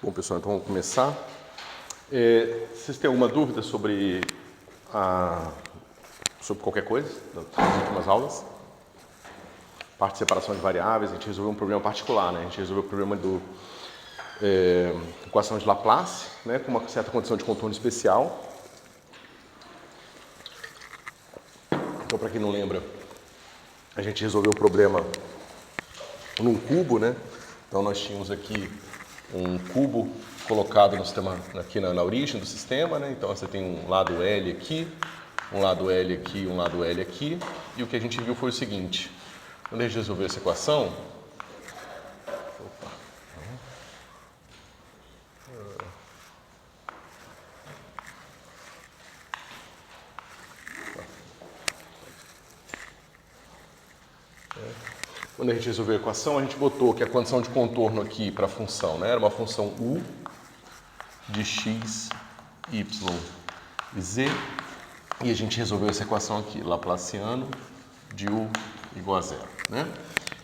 Bom, pessoal, então vamos começar. Vocês têm alguma dúvida sobre qualquer coisa das últimas aulas? Parte de separação de variáveis, a gente resolveu um problema particular, né? A gente resolveu o problema do equação de Laplace, né? Com uma certa condição de contorno especial. Então, para quem não lembra, a gente resolveu o problema num cubo, né? Então, nós tínhamos aqui um cubo colocado no sistema, aqui na origem do sistema, né? Então você tem um lado L aqui, um lado L aqui, um lado L aqui. E o que a gente viu foi o seguinte: quando a gente resolveu essa equação, quando a gente resolveu a equação, a gente botou que a condição de contorno aqui para a função, né? Era uma função u de x, y e z. E a gente resolveu essa equação aqui, Laplaciano de u igual a zero, né?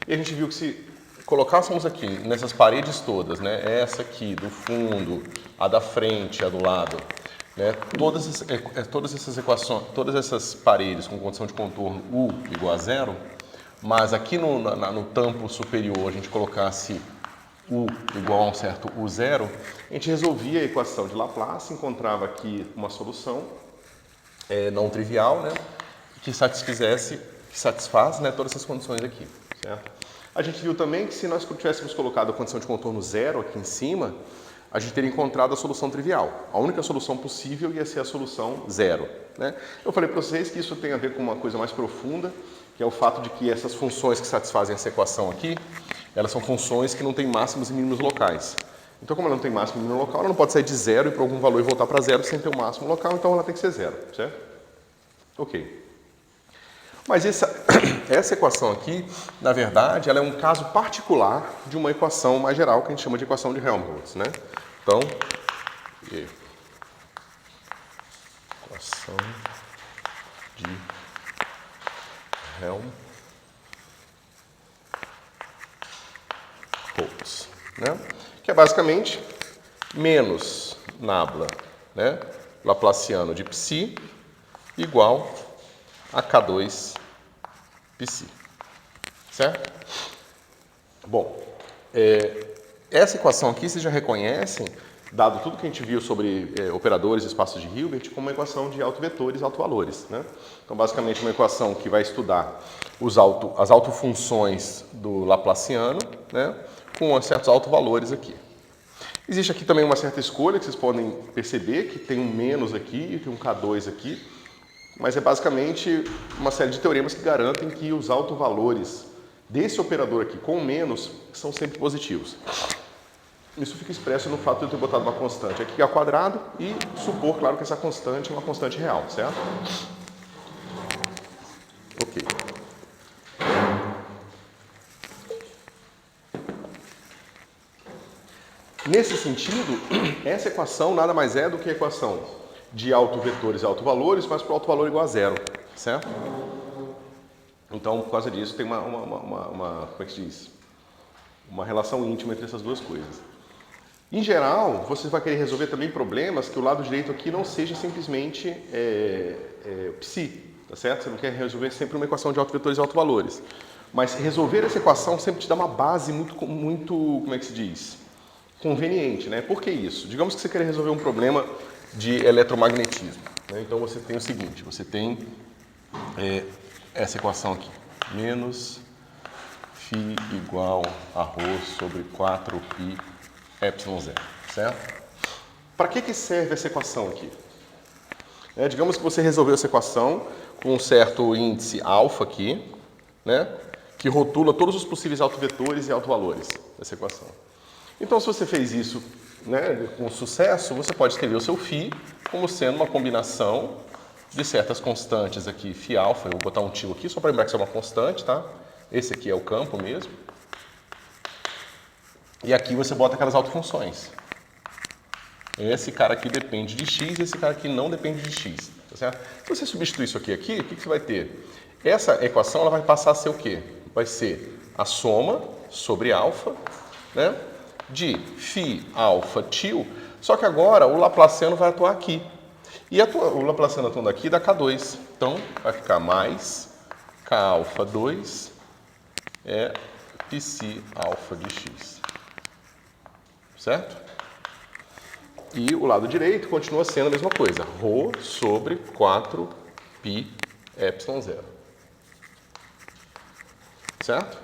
E a gente viu que se colocássemos aqui nessas paredes todas, né? Essa aqui do fundo, a da frente, a do lado, né? Todas essas equações, todas essas paredes com condição de contorno u igual a zero, mas aqui no tampo superior a gente colocasse u igual a um certo u zero, a gente resolvia a equação de Laplace, encontrava aqui uma solução não trivial, né, que satisfaz, né, todas essas condições aqui, certo? A gente viu também que se nós tivéssemos colocado a condição de contorno zero aqui em cima, a gente teria encontrado a solução trivial. A única solução possível ia ser a solução zero, né? Eu falei para vocês que isso tem a ver com uma coisa mais profunda, que é o fato de que essas funções que satisfazem essa equação aqui, elas são funções que não têm máximos e mínimos locais. Então, como ela não tem máximo e mínimo local, ela não pode sair de zero e para algum valor e voltar para zero sem ter o máximo local, então ela tem que ser zero, certo? Ok. Mas essa equação aqui, na verdade, ela é um caso particular de uma equação mais geral que a gente chama de equação de Helmholtz, né? Então, equação de Helmholtz, né? Que é basicamente menos nabla, né? Laplaciano de psi igual a K2 psi, certo? Bom, essa equação aqui vocês já reconhecem, dado tudo que a gente viu sobre operadores e espaços de Hilbert, como uma equação de autovetores e autovalores, né? Então, basicamente, uma equação que vai estudar as autofunções do Laplaciano, né, com certos autovalores aqui. Existe aqui também uma certa escolha que vocês podem perceber, que tem um menos aqui e tem um K2 aqui, mas é basicamente uma série de teoremas que garantem que os autovalores desse operador aqui com menos são sempre positivos. Isso fica expresso no fato de eu ter botado uma constante aqui ao quadrado e supor, claro, que essa constante é uma constante real, certo? Ok. Nesse sentido, essa equação nada mais é do que a equação de autovetores e autovalores, mas para o autovalor igual a zero, certo? Então, por causa disso, tem como é que se diz? Uma relação íntima entre essas duas coisas. Em geral, você vai querer resolver também problemas que o lado direito aqui não seja simplesmente psi, tá certo? Você não quer resolver sempre uma equação de autovetores e autovalores. Mas resolver essa equação sempre te dá uma base muito, como é que se diz? Conveniente, né? Por que isso? Digamos que você quer resolver um problema de eletromagnetismo, né? Então você tem o seguinte, você tem essa equação aqui, menos φ igual a ρ sobre 4π ε0, certo? Para que serve essa equação aqui? Digamos que você resolveu essa equação com um certo índice alfa aqui, né? Que rotula todos os possíveis autovetores e autovalores dessa equação. Então, se você fez isso, né, com sucesso, você pode escrever o seu φ como sendo uma combinação de certas constantes aqui, φ alfa, eu vou botar um tio aqui só para lembrar que isso é uma constante, tá? Esse aqui é o campo mesmo. E aqui você bota aquelas autofunções. Esse cara aqui depende de x, esse cara aqui não depende de x, tá certo? Se você substituir isso aqui, o que você vai ter? Essa equação ela vai passar a ser o quê? Vai ser a soma sobre alfa, né? de φ alfa til, só que agora o laplaciano vai atuar aqui. E o laplaciano atuando aqui dá K2. Então, vai ficar mais K alfa 2 é psi alfa de x. Certo? E o lado direito continua sendo a mesma coisa. Rho sobre 4π epsilon zero. Certo?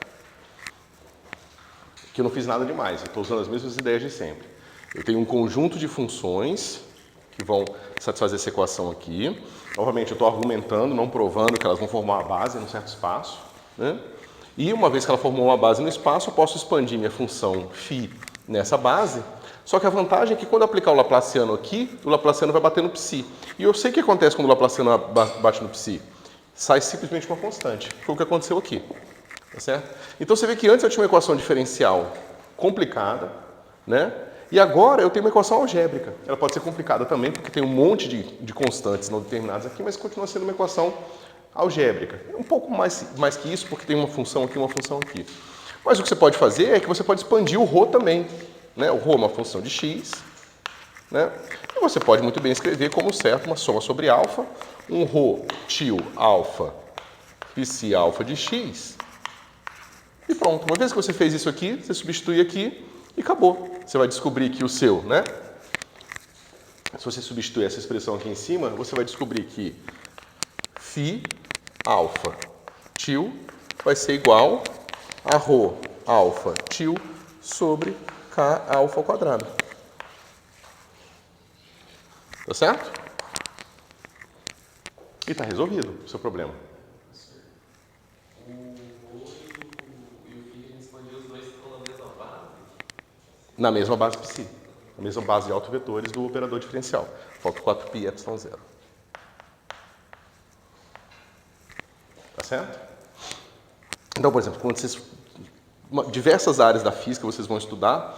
Aqui eu não fiz nada demais. Eu estou usando as mesmas ideias de sempre. Eu tenho um conjunto de funções que vão satisfazer essa equação aqui. Novamente, eu estou argumentando, não provando que elas vão formar uma base num certo espaço, né? E uma vez que ela formou uma base no espaço, eu posso expandir minha função φ nessa base. Só que a vantagem é que quando eu aplicar o Laplaciano aqui, o Laplaciano vai bater no psi. E eu sei o que acontece quando o Laplaciano bate no psi. Sai simplesmente uma constante. Foi o que aconteceu aqui. Tá certo? Então você vê que antes eu tinha uma equação diferencial complicada, né? E agora eu tenho uma equação algébrica. Ela pode ser complicada também, porque tem um monte de constantes não determinadas aqui, mas continua sendo uma equação algébrica. Um pouco mais que isso, porque tem uma função aqui e uma função aqui. Mas o que você pode fazer é que você pode expandir o ρ também. Né? O ρ é uma função de x. Né? E você pode muito bem escrever como certo uma soma sobre alfa, um ρ til alfa psi alfa de x. E pronto. Uma vez que você fez isso aqui, você substitui aqui e acabou. Você vai descobrir que o seu, né? Se você substituir essa expressão aqui em cima, você vai descobrir que φ alfa til vai ser igual a ρ alfa til sobre K alfa ao quadrado. Tá certo? E está resolvido o seu problema. Na mesma base psi. Na mesma base de autovetores do operador diferencial. Falta 4π epsilon zero. Tá certo? Então, por exemplo, quando vocês... diversas áreas da física vocês vão estudar,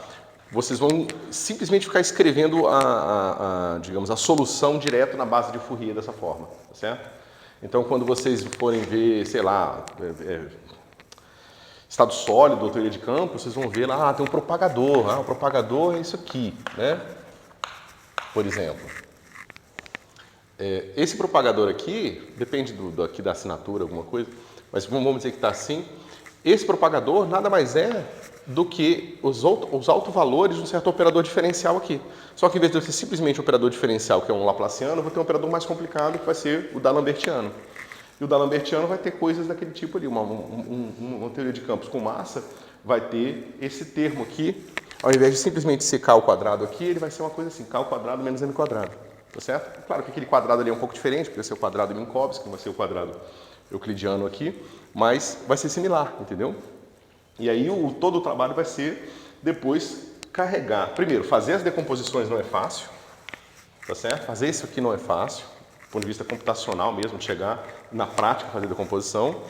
vocês vão simplesmente ficar escrevendo digamos, a solução direto na base de Fourier dessa forma. Tá certo? Então, quando vocês forem ver, sei lá... estado sólido, ou teoria de campo, vocês vão ver lá, tem um propagador. O propagador é isso aqui, né? Por exemplo. Esse propagador aqui, depende aqui da assinatura, alguma coisa, mas vamos dizer que está assim. Esse propagador nada mais é do que os autovalores de um certo operador diferencial aqui. Só que em vez de eu ser simplesmente um operador diferencial, que é um laplaciano, eu vou ter um operador mais complicado, que vai ser o d'Alembertiano. E o d'Alembertiano vai ter coisas daquele tipo ali. Uma teoria de campos com massa vai ter esse termo aqui. Ao invés de simplesmente ser K ao quadrado aqui, ele vai ser uma coisa assim, K ao quadrado menos M quadrado. Tá certo? Claro que aquele quadrado ali é um pouco diferente, porque vai ser o quadrado de Minkowski, vai ser o quadrado euclidiano aqui, mas vai ser similar, entendeu? E aí todo o trabalho vai ser depois carregar. Primeiro, fazer as decomposições não é fácil. Tá certo? Fazer isso aqui não é fácil. Do ponto de vista computacional mesmo, de chegar na prática fazer decomposição.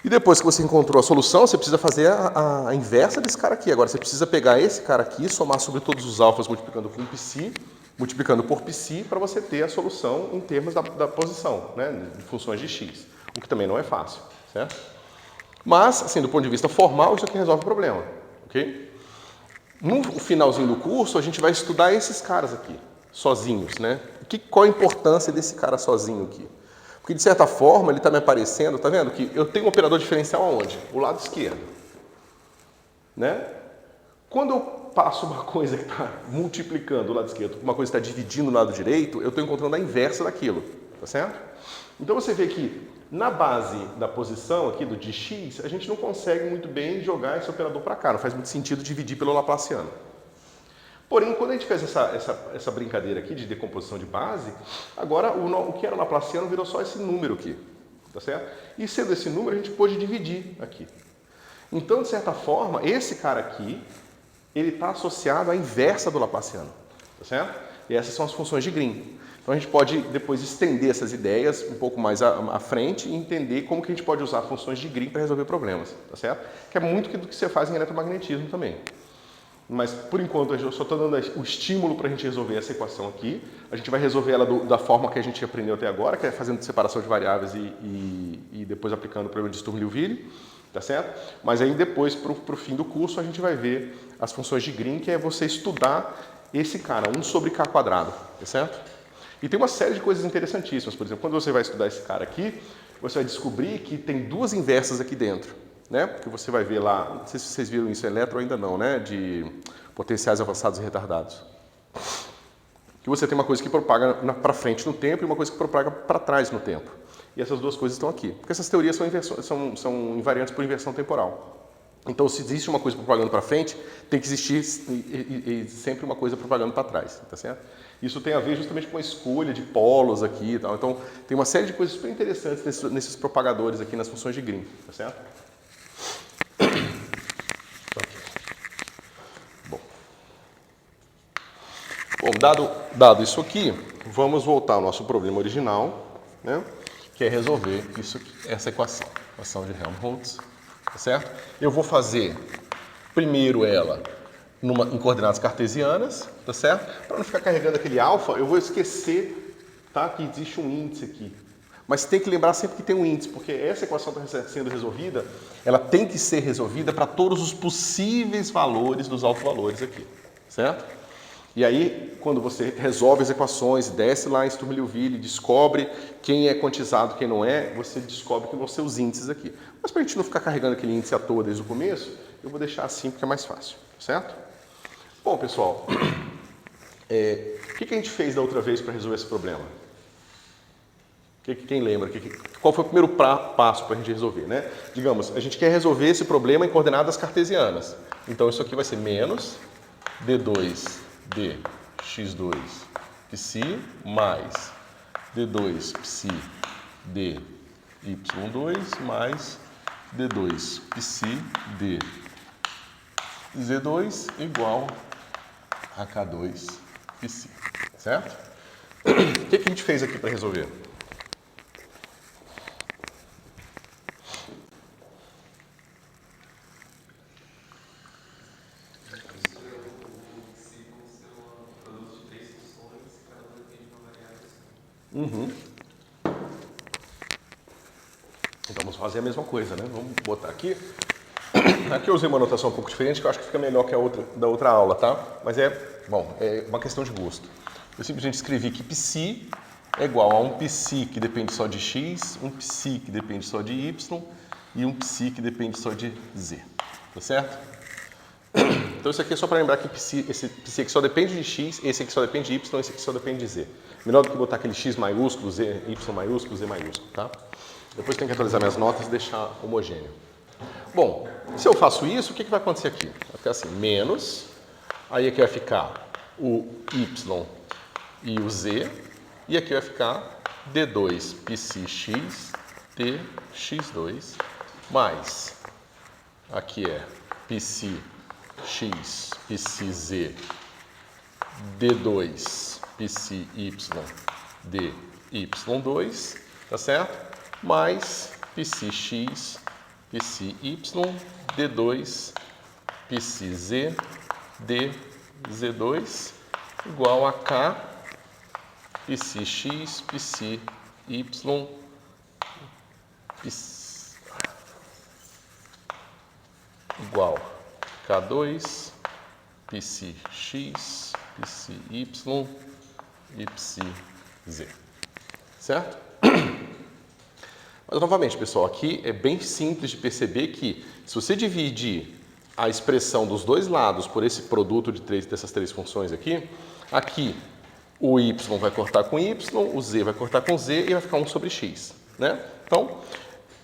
E depois que você encontrou a solução, você precisa fazer a inversa desse cara aqui. Agora você precisa pegar esse cara aqui, somar sobre todos os alfas, multiplicando com π, multiplicando por π, para você ter a solução em termos da posição, né, de funções de x. O que também não é fácil, certo? Mas, assim, do ponto de vista formal, isso aqui resolve o problema, ok? No finalzinho do curso, a gente vai estudar esses caras aqui, sozinhos, né? Qual a importância desse cara sozinho aqui? Porque, de certa forma, ele está me aparecendo, tá vendo? Que eu tenho um operador diferencial aonde? O lado esquerdo. Né? Quando eu passo uma coisa que está multiplicando o lado esquerdo, uma coisa que está dividindo o lado direito, eu estou encontrando a inversa daquilo. Tá certo? Então, você vê que na base da posição aqui do dx, a gente não consegue muito bem jogar esse operador para cá. Não faz muito sentido dividir pelo Laplaciano. Porém, quando a gente fez essa brincadeira aqui de decomposição de base, agora o que era Laplaciano virou só esse número aqui, tá certo? E sendo esse número, a gente pôde dividir aqui. Então, de certa forma, esse cara aqui, ele está associado à inversa do Laplaciano, tá certo? E essas são as funções de Green. Então, a gente pode depois estender essas ideias um pouco mais à frente e entender como que a gente pode usar funções de Green para resolver problemas, tá certo? Que é muito do que você faz em eletromagnetismo também. Mas, por enquanto, eu só estou dando o estímulo para a gente resolver essa equação aqui. A gente vai resolver ela da forma que a gente aprendeu até agora, que é fazendo separação de variáveis e depois aplicando o problema de Sturm-Liouville. tá certo? Mas aí depois, para o fim do curso, a gente vai ver as funções de Green, que é você estudar esse cara, 1 sobre k quadrado, tá certo? E tem uma série de coisas interessantíssimas. Por exemplo, quando você vai estudar esse cara aqui, você vai descobrir que tem duas inversas aqui dentro, né? Porque você vai ver lá, não sei se vocês viram isso em eletro ainda não, né? De potenciais avançados e retardados. Que você tem uma coisa que propaga para frente no tempo e uma coisa que propaga para trás no tempo. E essas duas coisas estão aqui. Porque essas teorias são invariantes por inversão temporal. Então, se existe uma coisa propagando para frente, tem que existir sempre uma coisa propagando para trás, tá certo? Isso tem a ver justamente com a escolha de polos aqui e tal. Então, tem uma série de coisas super interessantes nesses propagadores aqui nas funções de Green, tá certo? Bom, dado isso aqui, vamos voltar ao nosso problema original, né? Que é resolver isso aqui, essa equação de Helmholtz, tá certo? Eu vou fazer primeiro ela em coordenadas cartesianas, tá certo? Para não ficar carregando aquele alfa, eu vou esquecer, tá, que existe um índice aqui. Mas tem que lembrar sempre que tem um índice, porque essa equação está sendo resolvida, ela tem que ser resolvida para todos os possíveis valores dos autovalores aqui, certo? E aí, quando você resolve as equações, desce lá em Sturm-Liouville, descobre quem é quantizado, quem não é, você descobre que vão ser os índices aqui. Mas para a gente não ficar carregando aquele índice à toa desde o começo, eu vou deixar assim porque é mais fácil, certo? Bom, pessoal, o que a gente fez da outra vez para resolver esse problema? Quem lembra? Qual foi o primeiro passo para a gente resolver, né? Digamos, a gente quer resolver esse problema em coordenadas cartesianas. Então, isso aqui vai ser menos d2 dx2 psi mais d2 psi dy2 mais d2 psi dz2 igual a k2 psi, certo? O que a gente fez aqui para resolver? Então vamos fazer a mesma coisa, né? Vamos botar aqui. Aqui eu usei uma notação um pouco diferente, que eu acho que fica melhor que a da outra aula, tá? Mas é uma questão de gosto. Eu simplesmente escrevi que psi é igual a um psi que depende só de x, um psi que depende só de y e um psi que depende só de z. Tá certo? Então isso aqui é só para lembrar que esse psi aqui só depende de x, esse aqui só depende de y, esse aqui só depende de z. Melhor do que botar aquele x maiúsculo, z, y maiúsculo, z maiúsculo, tá? Depois tem que atualizar minhas notas e deixar homogêneo. Bom, se eu faço isso, o que vai acontecer aqui? Vai ficar assim, menos, aí aqui vai ficar o y e o z, e aqui vai ficar d2 psi dx2 mais, aqui é psi x, psi z, d2 psi y dy2, tá certo? Mais psi x, psi y, d2 psi z, dz2 igual a k psi x, psi y, igual k2 psi x, psi y e psi z. Certo? Mas, novamente, pessoal, aqui é bem simples de perceber que se você dividir a expressão dos dois lados por esse produto dessas três funções aqui, aqui o y vai cortar com y, o z vai cortar com z e vai ficar 1 sobre x, né? Então,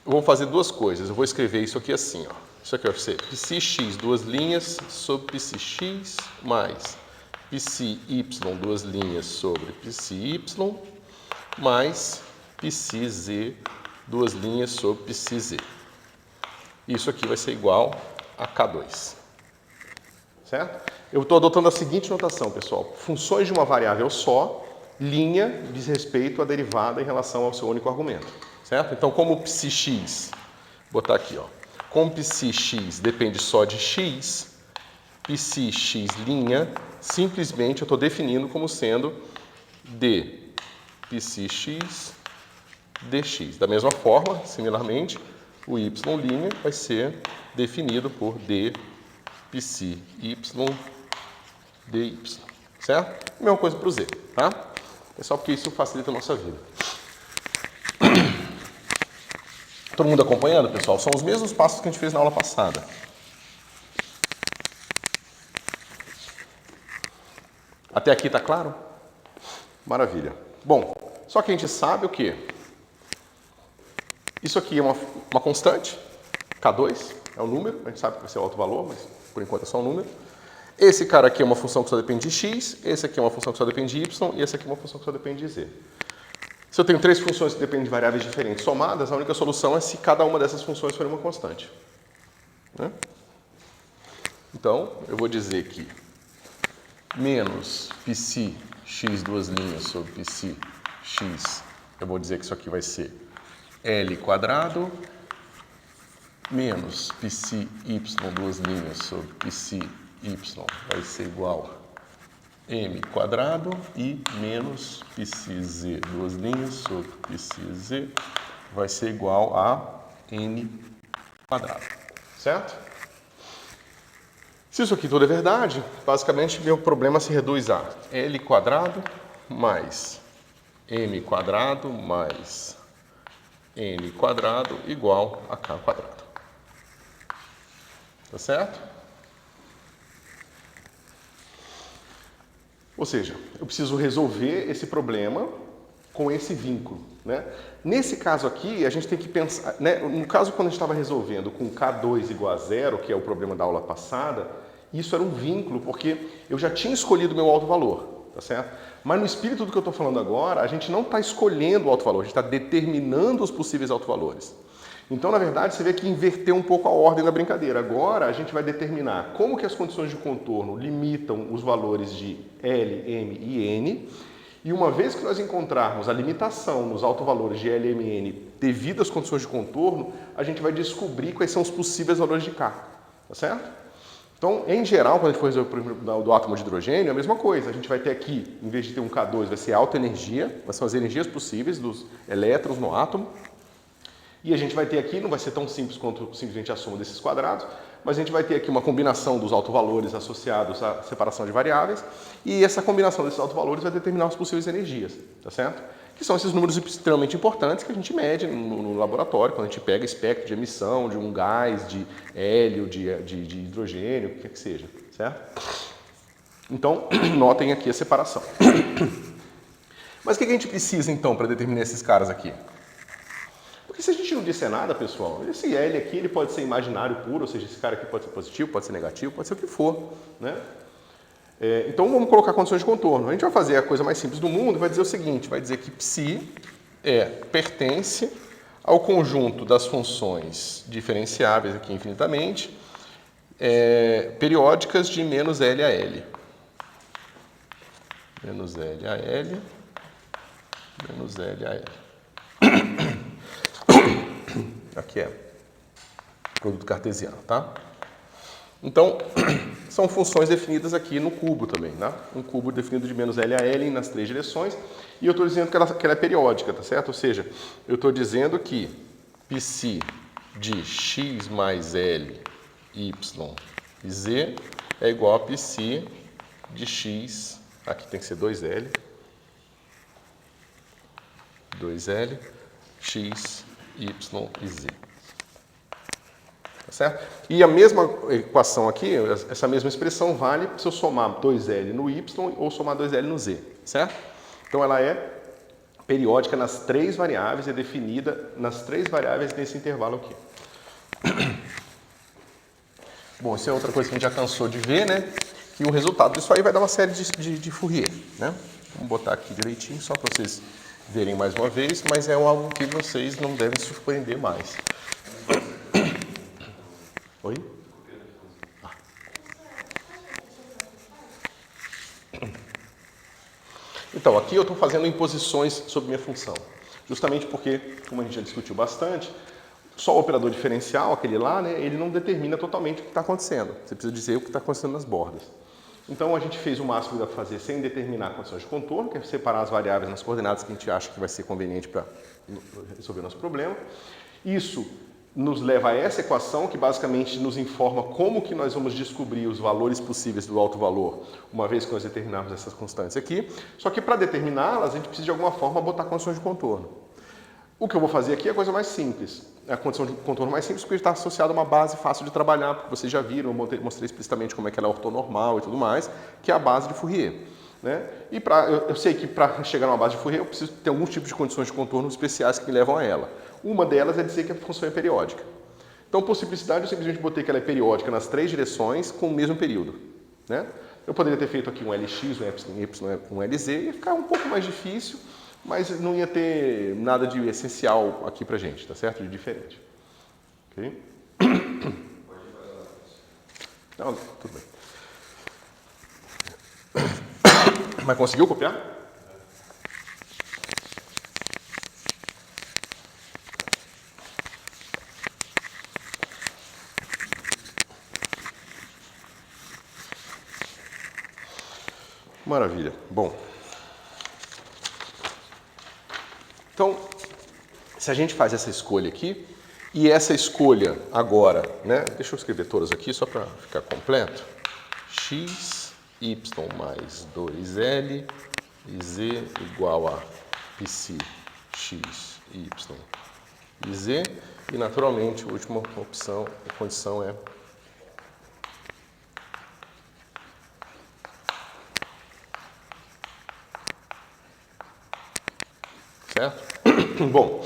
vamos fazer duas coisas. Eu vou escrever isso aqui assim, ó. Isso aqui vai ser psi x, duas linhas, sobre psi x, mais psi y, duas linhas, sobre psi y, mais psi z, duas linhas sobre psi z. Isso aqui vai ser igual a K2. Certo? Eu estou adotando a seguinte notação, pessoal. Funções de uma variável só, linha diz respeito à derivada em relação ao seu único argumento. Certo? Então, como psi x, vou botar aqui, ó. Como psi x depende só de x, psi x', simplesmente eu estou definindo como sendo d psi x dx. Da mesma forma, similarmente, o y' vai ser definido por d psi y dy, certo? Mesma coisa para o z, tá? É só porque isso facilita a nossa vida. Todo mundo acompanhando, pessoal? São os mesmos passos que a gente fez na aula passada. Até aqui tá claro? Maravilha. Bom, só que a gente sabe o quê? Isso aqui é uma constante, K2, é um número, a gente sabe que vai ser o alto valor, mas por enquanto é só um número. Esse cara aqui é uma função que só depende de x, esse aqui é uma função que só depende de y, e esse aqui é uma função que só depende de z. Se eu tenho três funções que dependem de variáveis diferentes somadas, a única solução é se cada uma dessas funções for uma constante. Né? Então, eu vou dizer que menos psi x duas linhas sobre psi x, eu vou dizer que isso aqui vai ser L quadrado menos psi y duas linhas sobre psi y vai ser igual a m quadrado e menos psi z duas linhas sobre psi z vai ser igual a n quadrado, certo? Se isso aqui tudo é verdade, basicamente meu problema se reduz a L quadrado mais m quadrado mais n quadrado igual a k quadrado. Tá certo? Ou seja, eu preciso resolver esse problema com esse vínculo, né? Nesse caso aqui, a gente tem que pensar, né? No caso quando a gente estava resolvendo com K2 igual a zero, que é o problema da aula passada, isso era um vínculo, porque eu já tinha escolhido o meu alto valor, tá certo? Mas no espírito do que eu estou falando agora, a gente não está escolhendo o alto valor, a gente está determinando os possíveis alto valores. Então, na verdade, você vê que inverteu um pouco a ordem da brincadeira. Agora, a gente vai determinar como que as condições de contorno limitam os valores de L, M e N. E uma vez que nós encontrarmos a limitação nos autovalores de L, M e N devido às condições de contorno, a gente vai descobrir quais são os possíveis valores de K. Tá certo? Então, em geral, quando a gente for resolver o problema do átomo de hidrogênio, é a mesma coisa. A gente vai ter aqui, em vez de ter um K2, vai ser alta energia, são as energias possíveis dos elétrons no átomo. E a gente vai ter aqui, não vai ser tão simples quanto simplesmente a soma desses quadrados, mas a gente vai ter aqui uma combinação dos autovalores associados à separação de variáveis, e essa combinação desses autovalores vai determinar as possíveis energias, tá certo? Que são esses números extremamente importantes que a gente mede no laboratório, quando a gente pega espectro de emissão de um gás, de hélio, de hidrogênio, o que quer que seja, certo? Então, notem aqui a separação. Mas o que a gente precisa, então, para determinar esses caras aqui? Porque se a gente não disser nada, pessoal, esse L aqui ele pode ser imaginário puro, ou seja, esse cara aqui pode ser positivo, pode ser negativo, pode ser o que for, né? Então vamos colocar condições de contorno. A gente vai fazer a coisa mais simples do mundo e vai dizer o seguinte, vai dizer que psi pertence ao conjunto das funções diferenciáveis aqui infinitamente, periódicas de menos L a L. Menos L a L, menos L a L. Aqui é produto cartesiano, tá? Então, são funções definidas aqui no cubo também, né? Um cubo definido de menos L a L nas três direções. E eu estou dizendo que ela é periódica, tá certo? Ou seja, eu estou dizendo que psi de x mais L, y e z é igual a psi de x, aqui tem que ser 2L, x, y e z. Certo? E a mesma equação aqui, essa mesma expressão vale se eu somar 2L no Y ou somar 2L no Z, certo? Então ela é periódica nas três variáveis, é definida nas três variáveis nesse intervalo aqui. Bom, isso é outra coisa que a gente já cansou de ver, né? Que o resultado disso aí vai dar uma série de Fourier, né? Vamos botar aqui direitinho só para vocês verem mais uma vez, mas é algo que vocês não devem se surpreender mais. Oi? Então, aqui eu estou fazendo imposições sobre minha função. Justamente porque, como a gente já discutiu bastante, só o operador diferencial, aquele lá, né, ele não determina totalmente o que está acontecendo. Você precisa dizer o que está acontecendo nas bordas. Então, a gente fez o máximo que dá para fazer sem determinar condições de contorno, que é separar as variáveis nas coordenadas que a gente acha que vai ser conveniente para resolver o nosso problema. Isso nos leva a essa equação que basicamente nos informa como que nós vamos descobrir os valores possíveis do alto valor, uma vez que nós determinarmos essas constantes aqui. Só que para determiná-las, a gente precisa de alguma forma botar condições de contorno. O que eu vou fazer aqui é a coisa mais simples. É a condição de contorno mais simples porque está associada a uma base fácil de trabalhar, porque vocês já viram, eu mostrei explicitamente como é que ela é ortonormal e tudo mais, que é a base de Fourier. Né? E eu sei que para chegar numa base de Fourier eu preciso ter alguns tipos de condições de contorno especiais que me levam a ela. Uma delas é dizer que a função é periódica. Então, por simplicidade, eu simplesmente botei que ela é periódica nas três direções com o mesmo período. Né? Eu poderia ter feito aqui um LX, um Y, um LZ, ia ficar um pouco mais difícil, mas não ia ter nada de essencial aqui pra gente, tá certo? De diferente. Ok? Não, tudo bem. Mas conseguiu copiar? Maravilha. Bom. Então, se a gente faz essa escolha aqui, e essa escolha agora, né? Deixa eu escrever todas aqui só para ficar completo. X, Y mais 2L e Z igual a psi X, Y e Z. E, naturalmente, a última opção, a condição é certo? Bom,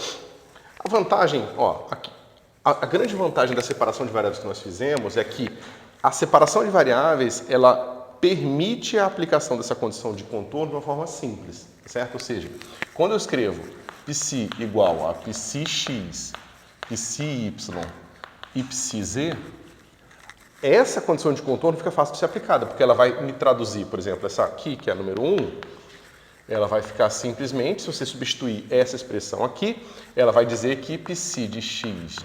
a vantagem, ó, aqui, a grande vantagem da separação de variáveis que nós fizemos é que a separação de variáveis, ela permite a aplicação dessa condição de contorno de uma forma simples, certo? Ou seja, quando eu escrevo psi igual a psi x, psi y e psi z, essa condição de contorno fica fácil de ser aplicada, porque ela vai me traduzir, por exemplo, essa aqui, que é a número 1, ela vai ficar simplesmente, se você substituir essa expressão aqui, ela vai dizer que psi de x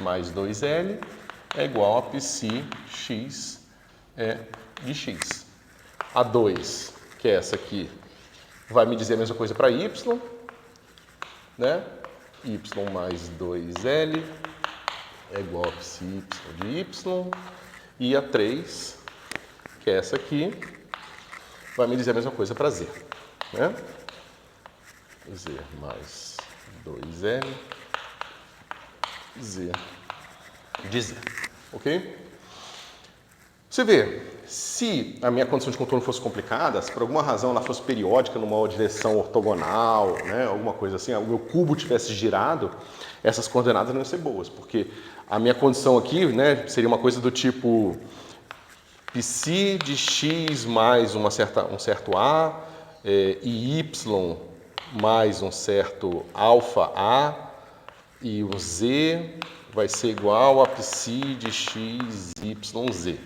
mais 2L é igual a psi x de x. A 2, que é essa aqui, vai me dizer a mesma coisa para y, né? Y mais 2L é igual a psi y de y. E a 3, que é essa aqui, vai me dizer a mesma coisa para z. Né? Z mais 2L, Z de Z. Ok? Você vê, se a minha condição de contorno fosse complicada, se por alguma razão ela fosse periódica numa direção ortogonal, né, alguma coisa assim, o meu cubo tivesse girado, essas coordenadas não iam ser boas, porque a minha condição aqui, né, seria uma coisa do tipo psi de x mais um certo a, e y mais um certo alfa a, e o z vai ser igual a psi de x, y, z.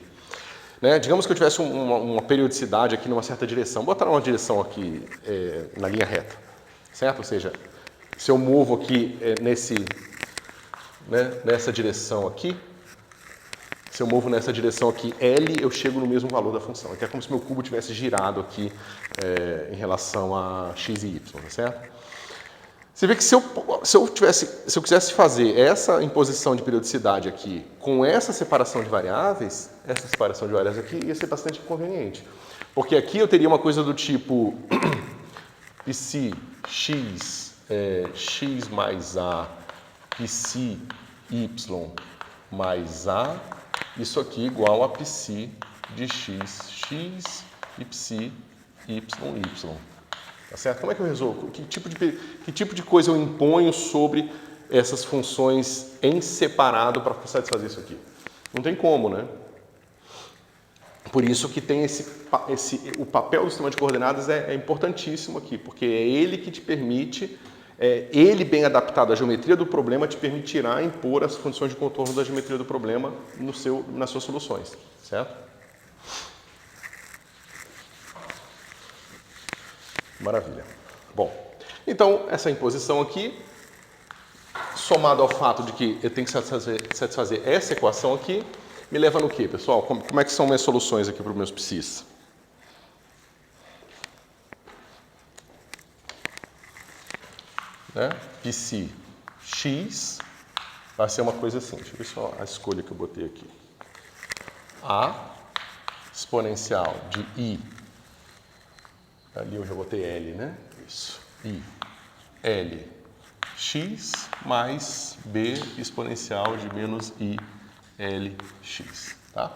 Né? Digamos que eu tivesse uma periodicidade aqui numa certa direção, botar uma direção aqui na linha reta, certo? Ou seja, se eu movo aqui nessa direção aqui, se eu movo nessa direção aqui, L, eu chego no mesmo valor da função. Então é como se meu cubo tivesse girado aqui em relação a x e y, tá certo? Você vê que se eu quisesse fazer essa imposição de periodicidade aqui com essa separação de variáveis, essa separação de variáveis aqui ia ser bastante inconveniente. Porque aqui eu teria uma coisa do tipo psi x, x mais a, psi y mais a, isso aqui igual a psi de x, x e psi y, y. Tá certo? Como é que eu resolvo? Que tipo de coisa eu imponho sobre essas funções em separado para satisfazer isso aqui? Não tem como, né? Por isso que tem o papel do sistema de coordenadas é importantíssimo aqui, porque é ele que te permite, ele bem adaptado à geometria do problema, te permitirá impor as condições de contorno da geometria do problema nas suas soluções, certo? Maravilha. Bom, então essa imposição aqui, somado ao fato de que eu tenho que satisfazer essa equação aqui, me leva no quê, pessoal? Como é que são minhas soluções aqui para os meus psis? Né? Psi x vai ser uma coisa assim. Deixa eu ver só a escolha que eu botei aqui. A exponencial de I, ali eu já botei L, né? Isso. I, L, x mais B exponencial de menos I, L, x, tá?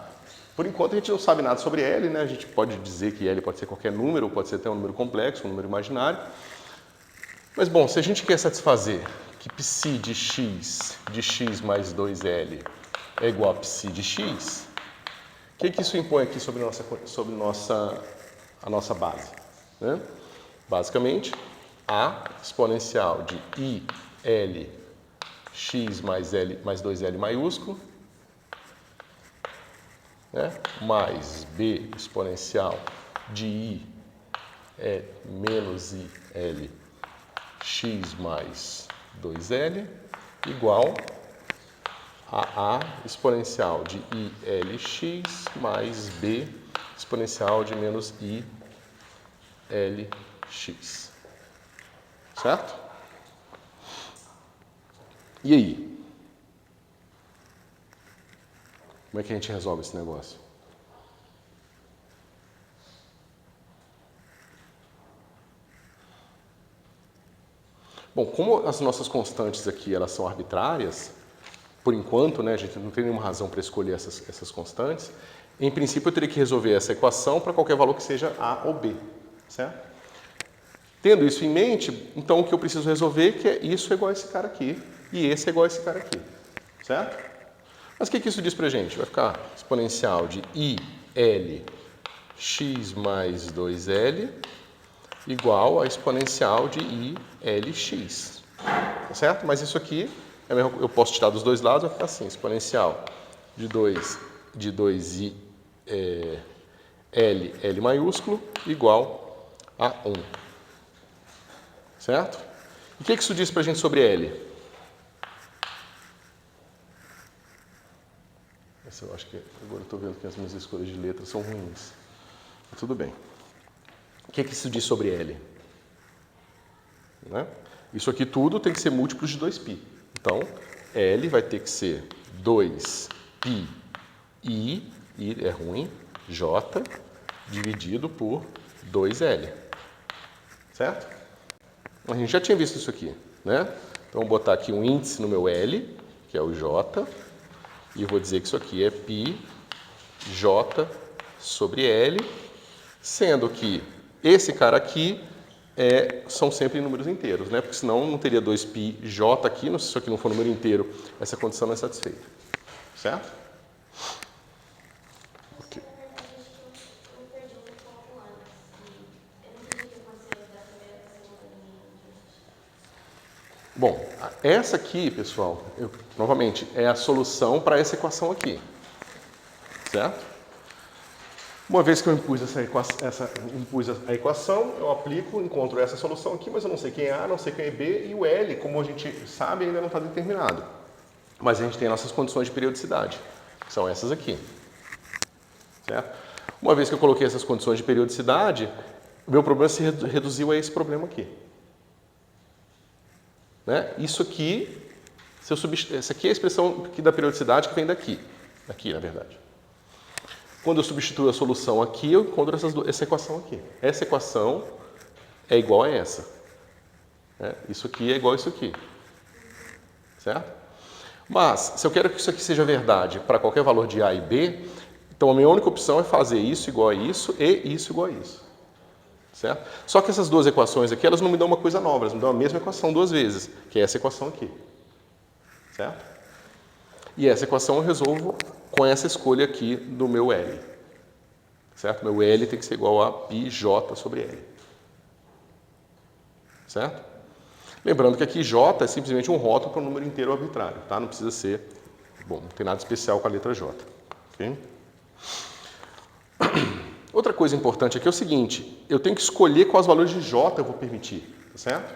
Por enquanto a gente não sabe nada sobre L, né? A gente pode dizer que L pode ser qualquer número, ou pode ser até um número complexo, um número imaginário. Mas, bom, se a gente quer satisfazer que π de x mais 2L é igual a π de x, o que isso impõe aqui sobre a nossa base? Né? Basicamente, a exponencial de I, L, x mais 2L maiúsculo, né? Mais B exponencial de I é menos I, L, x mais 2L igual a exponencial de ILx mais B exponencial de menos ILx. Certo? E aí? Como é que a gente resolve esse negócio? Bom, como as nossas constantes aqui elas são arbitrárias, por enquanto, né, a gente não tem nenhuma razão para escolher essas constantes, em princípio eu teria que resolver essa equação para qualquer valor que seja A ou B, certo? Tendo isso em mente, então o que eu preciso resolver é que isso é igual a esse cara aqui e esse é igual a esse cara aqui, certo? Mas o que isso diz pra gente? Vai ficar exponencial de IL x mais 2L igual a exponencial de ILx, tá certo? Mas isso aqui, eu posso tirar dos dois lados, vai ficar assim, exponencial de 2i L maiúsculo igual a 1, certo? E o que isso diz pra gente sobre L? Eu acho que agora eu estou vendo que as minhas escolhas de letras são ruins. Mas tudo bem. O que isso diz sobre L? Né? Isso aqui tudo tem que ser múltiplos de 2π. Então, L vai ter que ser 2π I é ruim, J, dividido por 2L. Certo? A gente já tinha visto isso aqui, né? Então, vou botar aqui um índice no meu L, que é o J, e eu vou dizer que isso aqui é π J sobre L, sendo que esse cara aqui são sempre números inteiros, né? Porque senão não teria 2π J aqui, se isso aqui não for número inteiro, essa condição não é satisfeita. Certo? Ok. Bom, essa aqui, pessoal, novamente, é a solução para essa equação aqui. Certo? Uma vez que eu impus a equação, eu aplico, encontro essa solução aqui, mas eu não sei quem é A, não sei quem é B, e o L, como a gente sabe, ainda não está determinado. Mas a gente tem nossas condições de periodicidade, que são essas aqui. Certo? Uma vez que eu coloquei essas condições de periodicidade, o meu problema se reduziu a esse problema aqui. Né? Isso aqui, essa aqui é a expressão da periodicidade que vem daqui, na verdade. Quando eu substituo a solução aqui, eu encontro essa equação aqui. Essa equação é igual a essa. Isso aqui é igual a isso aqui. Certo? Mas, se eu quero que isso aqui seja verdade para qualquer valor de A e B, então a minha única opção é fazer isso igual a isso e isso igual a isso. Certo? Só que essas duas equações aqui, elas não me dão uma coisa nova, elas me dão a mesma equação duas vezes, que é essa equação aqui. Certo? E essa equação eu resolvo com essa escolha aqui do meu L. Certo? Meu L tem que ser igual a πJ sobre L. Certo? Lembrando que aqui J é simplesmente um rótulo para um número inteiro arbitrário, tá? Não precisa ser... Bom, não tem nada especial com a letra J. Okay? Outra coisa importante aqui é o seguinte, eu tenho que escolher quais valores de J eu vou permitir, tá certo?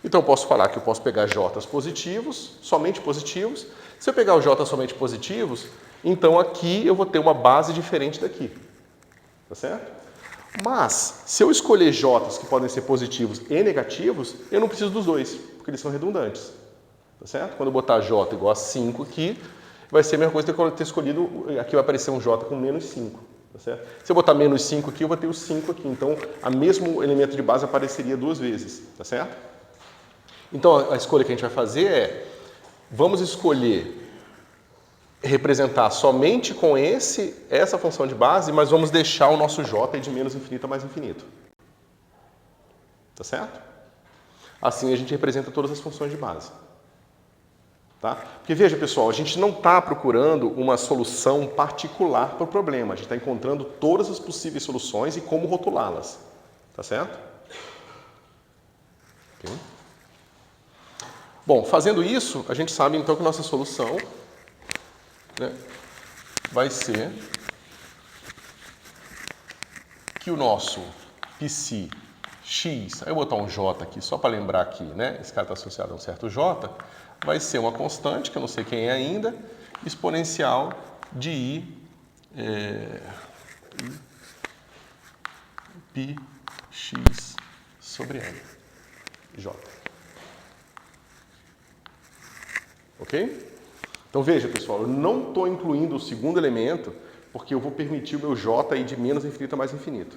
Então eu posso falar que eu posso pegar J's positivos, somente positivos. Se eu pegar os J's somente positivos, então aqui eu vou ter uma base diferente daqui. Tá certo? Mas, se eu escolher J's que podem ser positivos e negativos, eu não preciso dos dois, porque eles são redundantes. tá certo? Quando eu botar j igual a 5 aqui, vai ser a mesma coisa que eu ter escolhido, aqui vai aparecer um j com menos 5, tá certo? Se eu botar menos 5 aqui, eu vou ter o 5 aqui, então o mesmo elemento de base apareceria duas vezes, tá certo? Então a escolha que a gente vai fazer é, vamos escolher representar somente com essa função de base, mas vamos deixar o nosso j de menos infinito a mais infinito. Tá certo? Assim a gente representa todas as funções de base. Tá? Porque veja, pessoal, a gente não está procurando uma solução particular para o problema. A gente está encontrando todas as possíveis soluções e como rotulá-las. Tá certo? Okay. Bom, fazendo isso, a gente sabe então que nossa solução, né, vai ser que o nosso psi x, aí eu vou botar um j aqui só para lembrar aqui, né, esse cara está associado a um certo j, vai ser uma constante, que eu não sei quem é ainda, exponencial de pi x sobre n, j. Ok? Então veja, pessoal, eu não estou incluindo o segundo elemento porque eu vou permitir o meu j ir de menos infinito a mais infinito.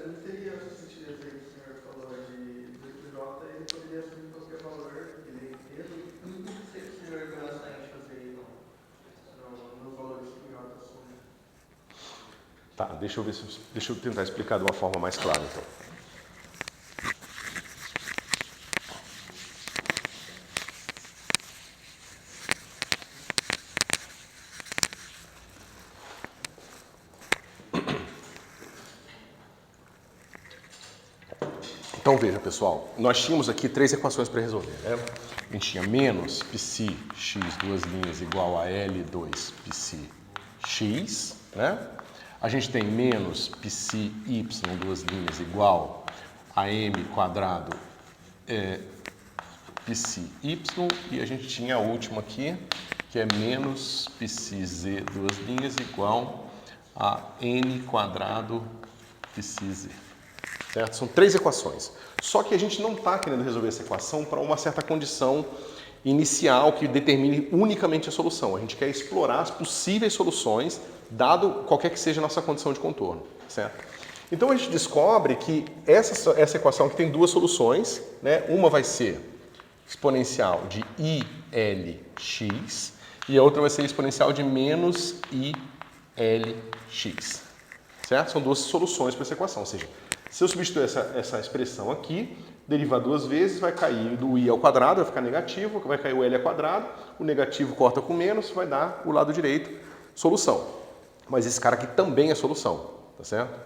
Não teria sentido aí que o senhor falou do j, ele poderia assumir qualquer valor, ele é inteiro, não sei se o senhor vai fazer no valor que o j assume. Tá, deixa eu tentar explicar de uma forma mais clara, então. Então veja, pessoal, nós tínhamos aqui três equações para resolver, né? A gente tinha menos psi x, duas linhas, igual a L2 psi x, né? A gente tem menos psi y, duas linhas, igual a m quadrado psi y, e a gente tinha a última aqui, que é menos psi z, duas linhas, igual a n quadrado psi z. Certo? São três equações. Só que a gente não está querendo resolver essa equação para uma certa condição inicial que determine unicamente a solução. A gente quer explorar as possíveis soluções, dado qualquer que seja a nossa condição de contorno. Certo? Então a gente descobre que essa equação aqui tem duas soluções, né? Uma vai ser exponencial de ILX e a outra vai ser exponencial de menos ILX. Certo? São duas soluções para essa equação, ou seja, se eu substituir essa expressão aqui, derivar duas vezes, vai cair do i ao quadrado, vai ficar negativo, vai cair o l ao quadrado, o negativo corta com menos, vai dar o lado direito, solução. Mas esse cara aqui também é solução, tá certo?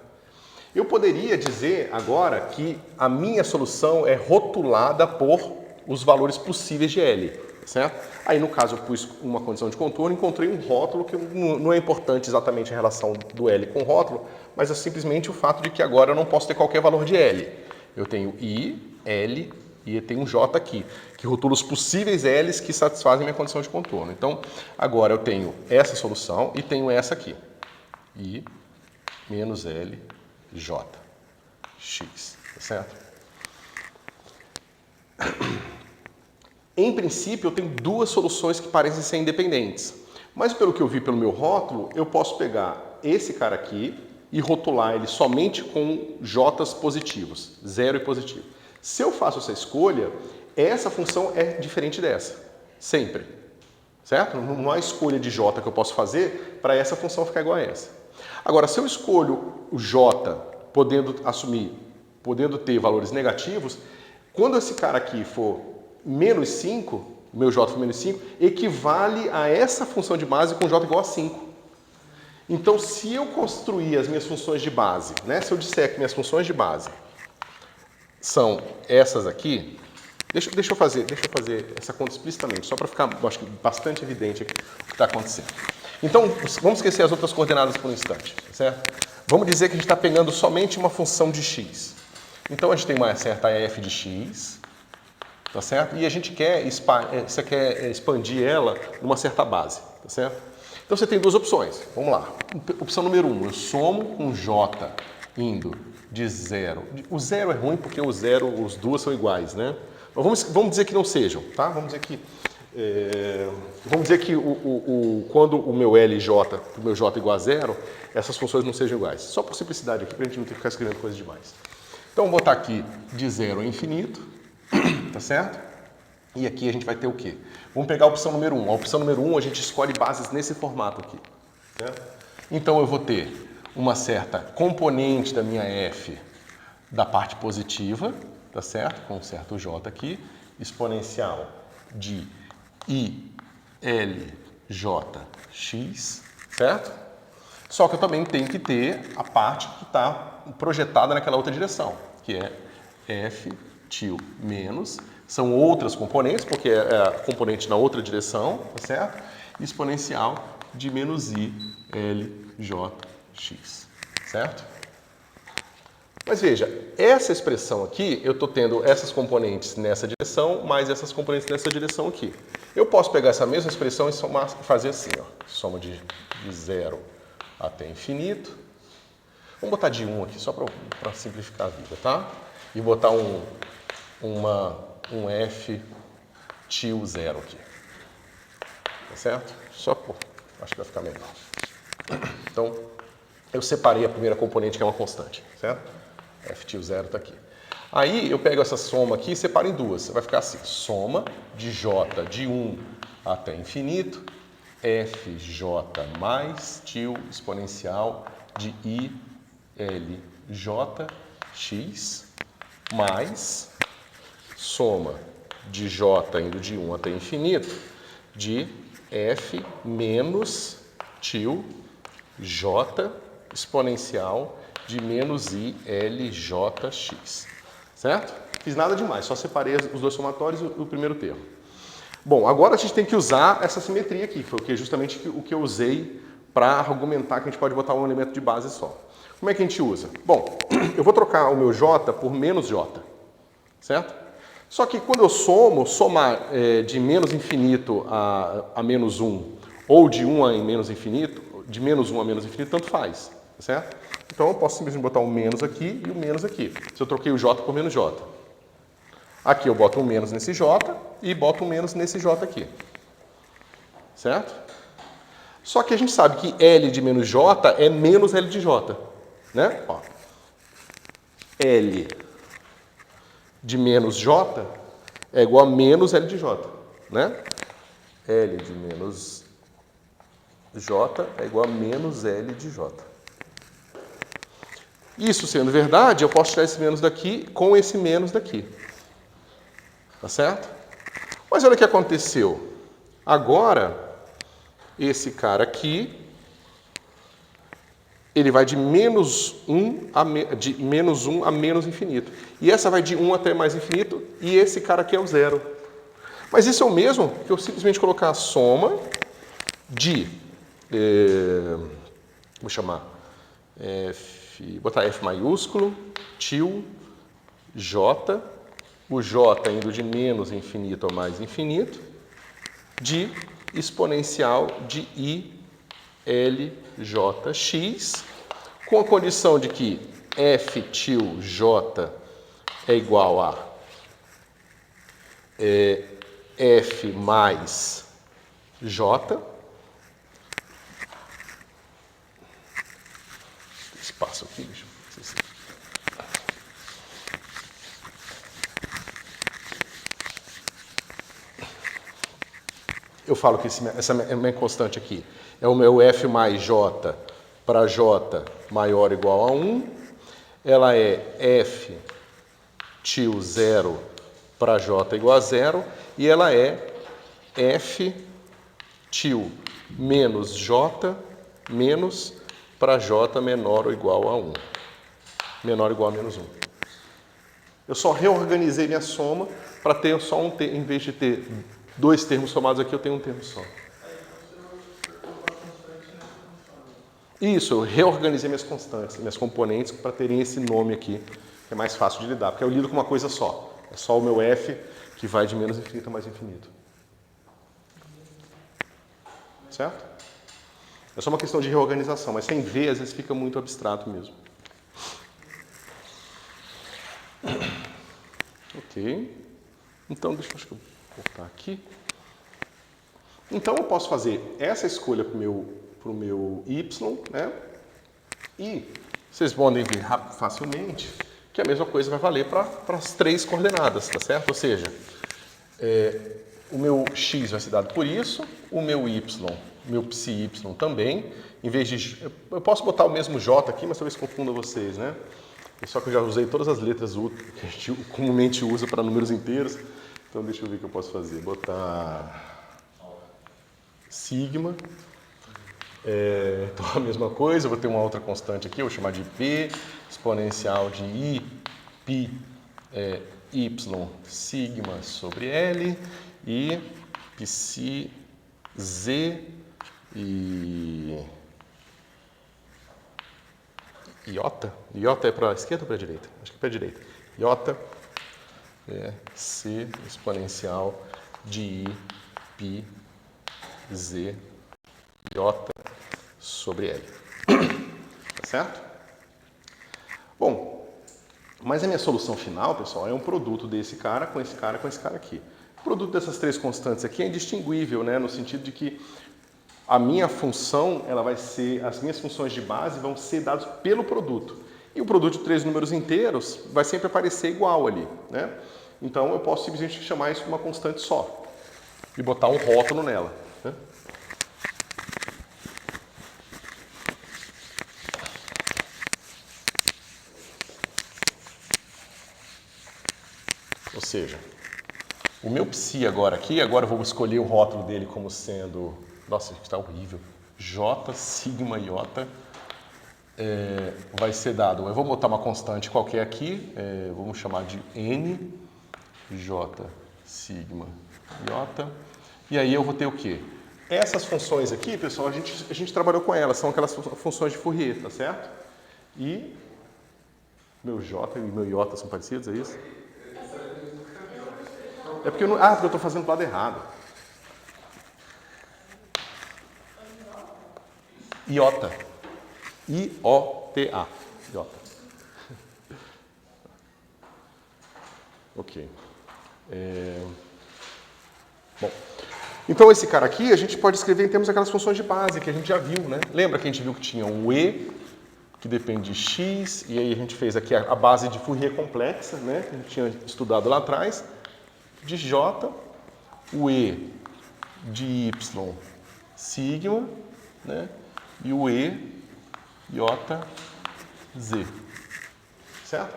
Eu poderia dizer agora que a minha solução é rotulada por os valores possíveis de L, certo? Aí no caso eu pus uma condição de contorno, encontrei um rótulo que não é importante exatamente a relação do L com o rótulo, mas é simplesmente o fato de que agora eu não posso ter qualquer valor de L. Eu tenho I, L e eu tenho um J aqui, que rotula os possíveis L's que satisfazem minha condição de contorno. Então agora eu tenho essa solução e tenho essa aqui, I menos L, J, X, tá certo? Em princípio, eu tenho duas soluções que parecem ser independentes. Mas pelo que eu vi pelo meu rótulo, eu posso pegar esse cara aqui e rotular ele somente com J's positivos, 0 e positivo. Se eu faço essa escolha, essa função é diferente dessa, sempre. Certo? Não há escolha de J que eu posso fazer para essa função ficar igual a essa. Agora, se eu escolho o J podendo ter valores negativos, quando esse cara aqui for menos 5, meu J for menos 5, equivale a essa função de base com J igual a 5. Então, se eu construir as minhas funções de base, né, se eu disser que minhas funções de base são essas aqui, deixa eu fazer essa conta explicitamente, só para ficar, acho que bastante evidente aqui o que está acontecendo. Então, vamos esquecer as outras coordenadas por um instante, certo? Vamos dizer que a gente está pegando somente uma função de x. Então, a gente tem uma certa f de x, tá certo? E a gente quer expandir ela numa certa base, tá certo? Então você tem duas opções. Vamos lá. Opção número 1, eu somo com J indo de 0. O 0 é ruim porque o 0, os duas são iguais, né? Mas vamos dizer que não sejam, tá? Vamos dizer que quando o meu LJ, o meu J igual a 0, essas funções não sejam iguais. Só por simplicidade aqui, para a gente não ter que ficar escrevendo coisa demais. Então, vou botar aqui de 0 a infinito, tá certo? E aqui a gente vai ter o quê? Vamos pegar a opção número 1. A opção número 1 a gente escolhe bases nesse formato aqui, certo? Então, eu vou ter uma certa componente da minha f da parte positiva, tá certo? Com um certo j aqui, exponencial de ILJX, certo? Só que eu também tenho que ter a parte que está projetada naquela outra direção, que é f til menos, são outras componentes, porque é a componente na outra direção, tá certo? Exponencial de menos ILJX, certo? Mas veja, essa expressão aqui, eu estou tendo essas componentes nessa direção, mais essas componentes nessa direção aqui. Eu posso pegar essa mesma expressão e fazer assim, ó, soma de 0 até infinito. Vamos botar de 1 aqui, só para simplificar a vida, tá? E botar um f til 0 aqui. Tá certo? Só por... acho que vai ficar melhor. Então, eu separei a primeira componente, que é uma constante, certo? F til 0 está aqui. Aí, eu pego essa soma aqui e separo em duas. Vai ficar assim, soma de j de 1 até infinito, fj mais til exponencial de ILJX, mais soma de j indo de 1 até infinito, de f menos til j exponencial de menos ILJX, certo? Fiz nada demais, só separei os dois somatórios e o primeiro termo. Bom, agora a gente tem que usar essa simetria aqui, que foi justamente o que eu usei para argumentar que a gente pode botar um elemento de base só. Como é que a gente usa? Bom, eu vou trocar o meu J por menos J, certo? Só que quando eu somar de menos infinito a menos 1, ou de 1 a menos infinito, de menos 1 a menos infinito, tanto faz, certo? Então eu posso simplesmente botar um menos aqui e um menos aqui, se eu troquei o J por menos J. Aqui eu boto um menos nesse J e boto um menos nesse J aqui, certo? Só que a gente sabe que L de menos J é menos L de J, né? Ó. L de menos J é igual a menos L de J, né? L de menos J é igual a menos L de J. Isso sendo verdade, eu posso tirar esse menos daqui com esse menos daqui. Tá certo? Mas olha o que aconteceu. Agora, esse cara aqui, ele vai de menos 1 a menos infinito. E essa vai de 1 até mais infinito, e esse cara aqui é o 0. Mas isso é o mesmo que eu simplesmente colocar a soma de... vou chamar... botar F maiúsculo, til, J, o J indo de menos infinito a mais infinito, de exponencial de ILJX, com a condição de que F til J é igual a F mais J, espaço aqui, deixa eu ver se... Eu falo que essa minha constante aqui é o meu F mais J para J maior ou igual a 1. Ela é F til 0 para J igual a 0. E ela é F til menos J menos para J menor ou igual a 1. Menor ou igual a menos 1. Eu só reorganizei minha soma para ter só um termo, em vez de ter dois termos somados aqui, eu tenho um termo só. Isso, eu reorganizei minhas constantes, minhas componentes, para terem esse nome aqui, que é mais fácil de lidar, porque eu lido com uma coisa só. É só o meu F que vai de menos infinito a mais infinito. Certo? É só uma questão de reorganização, mas sem ver, às vezes fica muito abstrato mesmo. Ok. Então, deixa eu cortar aqui. Então, eu posso fazer essa escolha para o meu y, né? E vocês podem ver facilmente que a mesma coisa vai valer para as três coordenadas, tá certo? Ou seja, o meu x vai ser dado por isso, o meu y, meu psi y também. Em vez de... Eu posso botar o mesmo j aqui, mas talvez confunda vocês, né? Só que eu já usei todas as letras que a gente comumente usa para números inteiros. Então, deixa eu ver o que eu posso fazer. Botar sigma. Então, a mesma coisa. Eu vou ter uma outra constante aqui, eu vou chamar de p, exponencial de i, pi, y, sigma sobre L, e psi, z e iota. Iota é para a esquerda ou para a direita? Acho que é para a direita. Iota é c exponencial de i, pi, z, iota sobre L. Tá certo? Bom, mas a minha solução final, pessoal, é um produto desse cara com esse cara com esse cara aqui. O produto dessas três constantes aqui é indistinguível, né? No sentido de que a minha função, ela vai ser, as minhas funções de base vão ser dadas pelo produto. E o produto de três números inteiros vai sempre aparecer igual ali, né? Então eu posso simplesmente chamar isso de uma constante só e botar um rótulo nela, né? Ou seja, o meu psi agora aqui, agora eu vou escolher o rótulo dele como sendo... Nossa, está horrível. J, sigma, iota, vai ser dado... Eu vou botar uma constante qualquer aqui, vamos chamar de n, j, sigma, iota. E aí eu vou ter o quê? Essas funções aqui, pessoal, a gente trabalhou com elas, são aquelas funções de Fourier, tá certo? E meu j e meu iota são parecidos, é isso? É porque porque eu estou fazendo do lado errado. Iota. I-O-T-A. Iota. Ok. Bom, então esse cara aqui a gente pode escrever em termos daquelas funções de base que a gente já viu, né? Lembra que a gente viu que tinha um E, que depende de X, e aí a gente fez aqui a base de Fourier complexa, né? Que a gente tinha estudado lá atrás, de J, o E de Y, sigma, né? E o E, iota, z. Certo?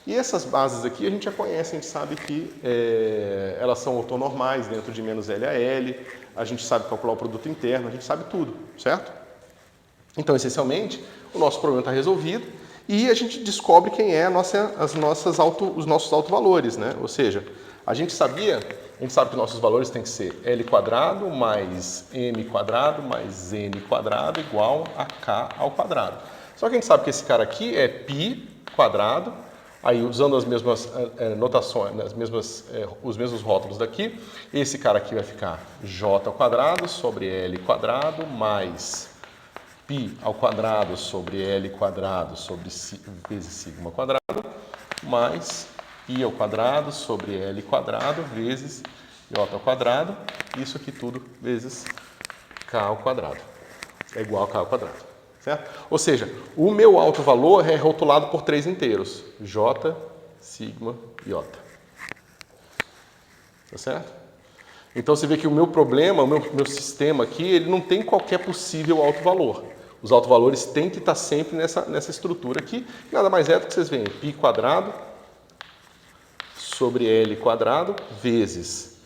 E essas bases aqui a gente já conhece, a gente sabe que elas são ortonormais dentro de menos L a L, a gente sabe calcular o produto interno, a gente sabe tudo, certo? Então, essencialmente, o nosso problema está resolvido e a gente descobre quem é os nossos autovalores, né? Ou seja, a gente sabe que nossos valores têm que ser L quadrado mais M quadrado mais N quadrado igual a K ao quadrado. Só que a gente sabe que esse cara aqui é π quadrado, aí usando as mesmas notações, os mesmos rótulos daqui, esse cara aqui vai ficar J ao quadrado sobre L quadrado mais π ao quadrado sobre L quadrado sobre vezes sigma quadrado mais I ao quadrado sobre L quadrado vezes J ao quadrado, isso aqui tudo vezes K ao quadrado, é igual a K ao quadrado, certo? Ou seja, o meu alto valor é rotulado por três inteiros, J, sigma, iota, tá certo? Então você vê que o meu problema, o meu sistema aqui, ele não tem qualquer possível alto valor. Os autovalores têm que estar sempre nessa estrutura aqui, nada mais é do que vocês veem, π quadrado sobre L quadrado vezes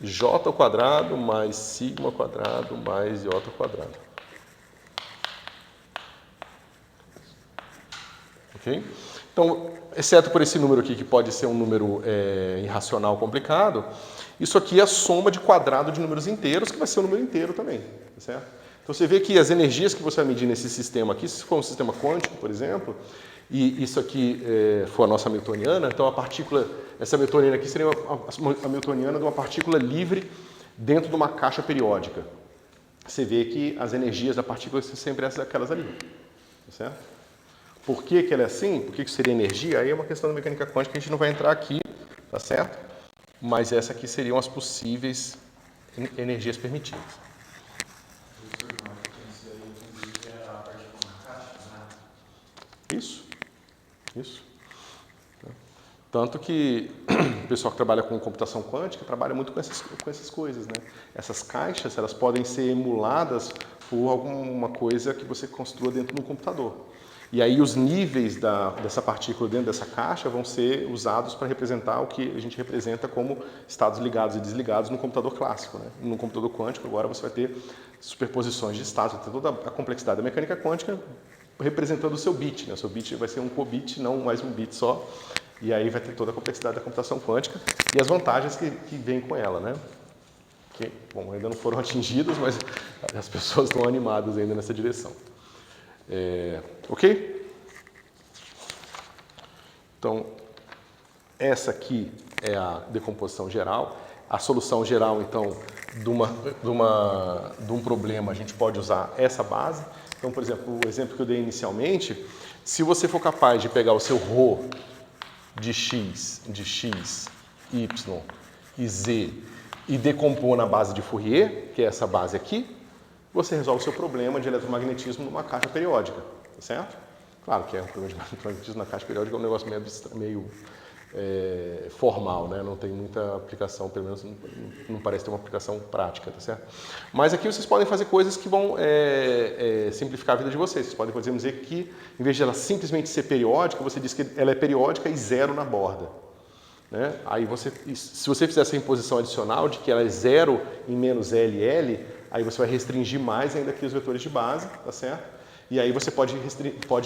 J ao quadrado mais sigma ao quadrado mais iota ao quadrado. Ok? Então, exceto por esse número aqui, que pode ser um número irracional complicado, isso aqui é a soma de quadrado de números inteiros, que vai ser um número inteiro também. Tá certo? Então, você vê que as energias que você vai medir nesse sistema aqui, se for um sistema quântico, por exemplo, e isso aqui for a nossa hamiltoniana, então a partícula, essa hamiltoniana aqui seria a hamiltoniana de uma partícula livre dentro de uma caixa periódica. Você vê que as energias da partícula são sempre aquelas ali. Tá certo? Por que ela é assim? Por que seria energia? Aí é uma questão da mecânica quântica que a gente não vai entrar aqui, tá certo? Mas essas aqui seriam as possíveis energias permitidas. Isso. Tanto que o pessoal que trabalha com computação quântica trabalha muito com essas coisas, né? Essas caixas, elas podem ser emuladas por alguma coisa que você construa dentro de um computador. E aí os níveis dessa partícula dentro dessa caixa vão ser usados para representar o que a gente representa como estados ligados e desligados no computador clássico, né? No computador quântico agora você vai ter superposições de estados, vai ter toda a complexidade da mecânica quântica representando o seu bit, né? O seu bit vai ser um qubit, não mais um bit só. E aí vai ter toda a complexidade da computação quântica e as vantagens que vêm com ela, né? Que, bom, ainda não foram atingidas, mas as pessoas estão animadas ainda nessa direção. Ok? Então, essa aqui é a decomposição geral. A solução geral, então, de um problema, a gente pode usar essa base. Então, por exemplo, o exemplo que eu dei inicialmente, se você for capaz de pegar o seu ρ de x, y e z e decompor na base de Fourier, que é essa base aqui, você resolve o seu problema de eletromagnetismo numa caixa periódica, tá certo? Claro que um problema de eletromagnetismo na caixa periódica é um negócio meio formal, né? Não tem muita aplicação, pelo menos não parece ter uma aplicação prática, tá certo? Mas aqui vocês podem fazer coisas que vão simplificar a vida de vocês. Vocês podem, por exemplo, dizer que, em vez de ela simplesmente ser periódica, você diz que ela é periódica e zero na borda. Né? Aí se você fizer essa imposição adicional de que ela é zero em menos LL, aí você vai restringir mais ainda aqui os vetores de base, tá certo? E aí você pode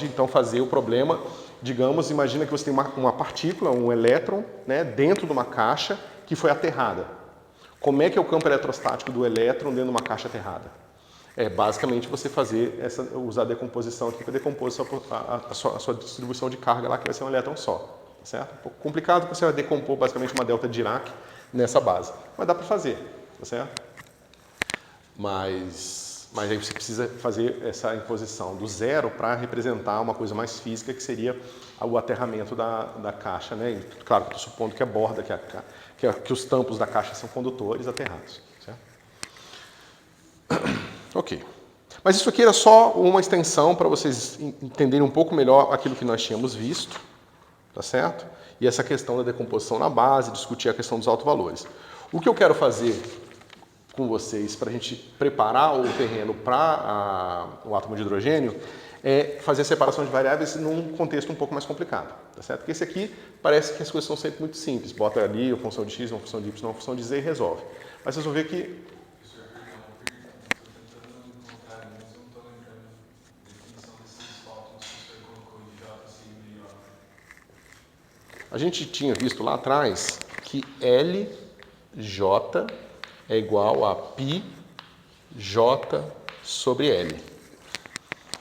então fazer o problema, digamos, imagina que você tem uma partícula, um elétron, né, dentro de uma caixa que foi aterrada. Como é que é o campo eletrostático do elétron dentro de uma caixa aterrada? É basicamente você usar a decomposição aqui para decompor a sua distribuição de carga lá, que vai ser um elétron só. Certo? Um pouco complicado, porque você vai decompor basicamente uma delta Dirac nessa base. Mas dá para fazer, tá certo? Mas aí você precisa fazer essa imposição do zero para representar uma coisa mais física, que seria o aterramento da caixa, né? E, claro, estou supondo que a borda, que os tampos da caixa são condutores aterrados, certo? Ok. Mas isso aqui era só uma extensão para vocês entenderem um pouco melhor aquilo que nós tínhamos visto. Tá certo? E essa questão da decomposição na base, discutir a questão dos autovalores. O que eu quero fazer com vocês para a gente preparar o terreno para o átomo de hidrogênio é fazer a separação de variáveis num contexto um pouco mais complicado, tá certo? Porque esse aqui parece que as coisas são sempre muito simples. Bota ali uma função de x, uma função de y, uma função de z e resolve. Mas vocês vão ver que a gente tinha visto lá atrás que LJ é igual a πJ sobre L.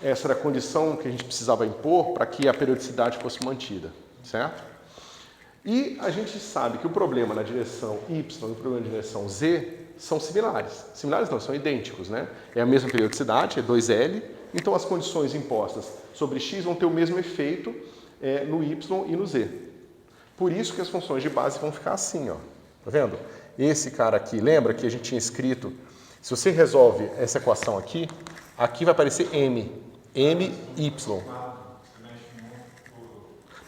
Essa era a condição que a gente precisava impor para que a periodicidade fosse mantida, certo? E a gente sabe que o problema na direção Y e o problema na direção Z são similares. Similares não, são idênticos, né? É a mesma periodicidade, é 2L, então as condições impostas sobre X vão ter o mesmo efeito no Y e no Z. Por isso que as funções de base vão ficar assim, ó. Tá vendo? Esse cara aqui, lembra que a gente tinha escrito, se você resolve essa equação aqui, aqui vai aparecer M, MY.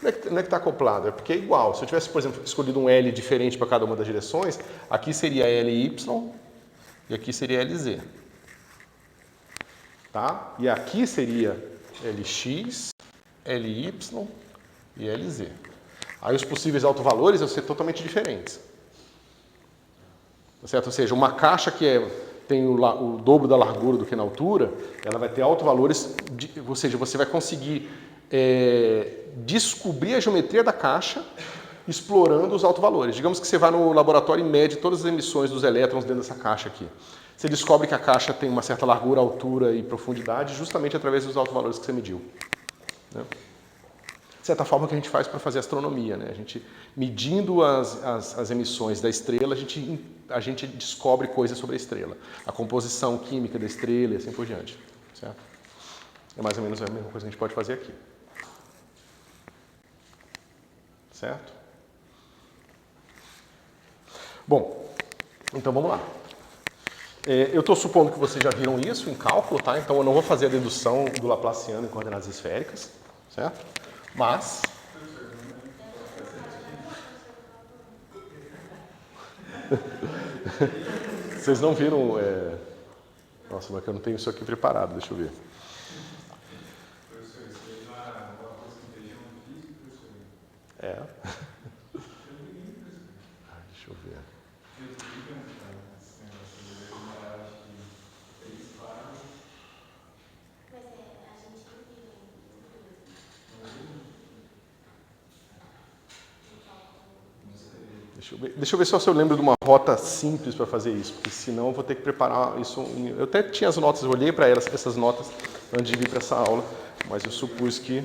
Não é que está acoplado, é porque é igual. Se eu tivesse, por exemplo, escolhido um L diferente para cada uma das direções, aqui seria LY e aqui seria LZ. Tá? E aqui seria LX, LY e LZ. Aí os possíveis autovalores vão ser totalmente diferentes. Certo? Ou seja, uma caixa que tem o dobro da largura do que na altura, ela vai ter autovalores, ou seja, você vai conseguir descobrir a geometria da caixa explorando os autovalores. Digamos que você vai no laboratório e mede todas as emissões dos elétrons dentro dessa caixa aqui. Você descobre que a caixa tem uma certa largura, altura e profundidade justamente através dos autovalores que você mediu. Né? De certa forma que a gente faz para fazer astronomia, né? A gente, medindo as emissões da estrela, a gente descobre coisas sobre a estrela. A composição química da estrela e assim por diante. Certo? É mais ou menos a mesma coisa que a gente pode fazer aqui. Certo? Bom, então vamos lá. Eu estou supondo que vocês já viram isso em cálculo, tá? Então eu não vou fazer a dedução do Laplaciano em coordenadas esféricas, certo? Mas... Vocês não viram... Nossa, mas eu não tenho isso aqui preparado, deixa eu ver. Professor, isso aí não é uma coisa que feijão físico, professor? É. Deixa eu ver. Deixa eu ver só se eu lembro de uma rota simples para fazer isso, porque senão eu vou ter que preparar isso. Eu até tinha as notas, eu olhei para elas, essas notas, antes de vir para essa aula, mas eu supus que...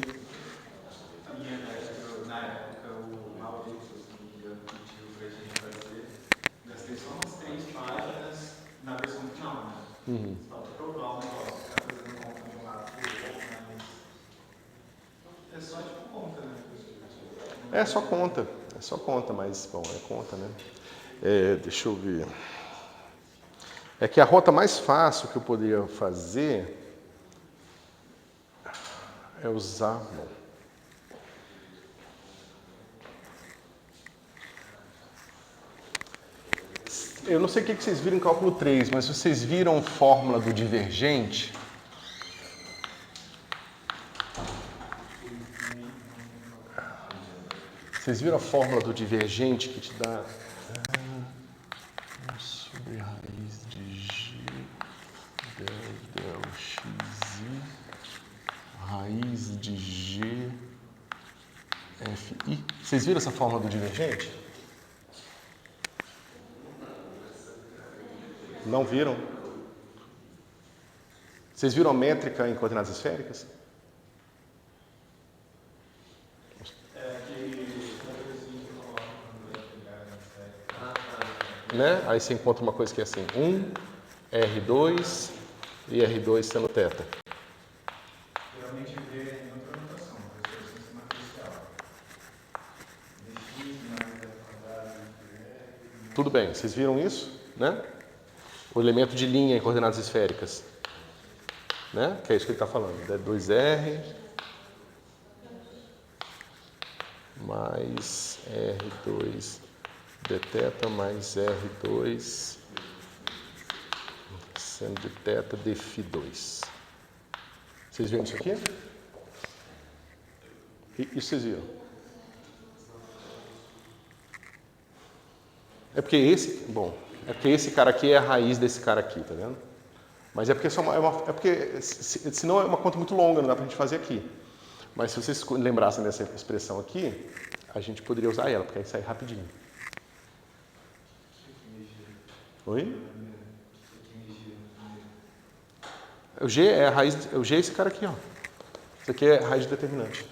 Na época, o Maurício, se não me engano, pediu para a gente fazer, gastei só umas 3 páginas na versão final, né? Falta provar o negócio, ficar fazendo conta de um lado para o outro, mas é só tipo conta, né, professor? É só conta, mas, bom, é conta, né? Deixa eu ver. É que a rota mais fácil que eu poderia fazer é usar... Bom, eu não sei o que vocês viram em cálculo 3, mas se vocês viram fórmula do divergente... Vocês viram a fórmula do divergente que te dá... sobre raiz de g del xi, raiz de g fi. Vocês viram essa fórmula do divergente? Não viram? Vocês viram a métrica em coordenadas esféricas? Né? Aí você encontra uma coisa que é assim, 1, R2 e R2 seno θ. Geralmente vê em outra notação, professor, ciência matricial. dx mais f quadrado entre Tudo bem, vocês viram isso? Né? O elemento de linha em coordenadas esféricas. Né? Que é isso que ele está falando. É 2R mais R2 dθ mais R2 seno de θ dφ2. Vocês viram isso aqui? Isso vocês viram? É porque esse cara aqui é a raiz desse cara aqui, tá vendo? Mas é porque senão é uma conta muito longa, não dá pra gente fazer aqui. Mas se vocês lembrassem dessa expressão aqui, a gente poderia usar ela, porque aí sai rapidinho. Oi? O G é a raiz, o G é esse cara aqui, ó. Isso aqui é a raiz de determinante.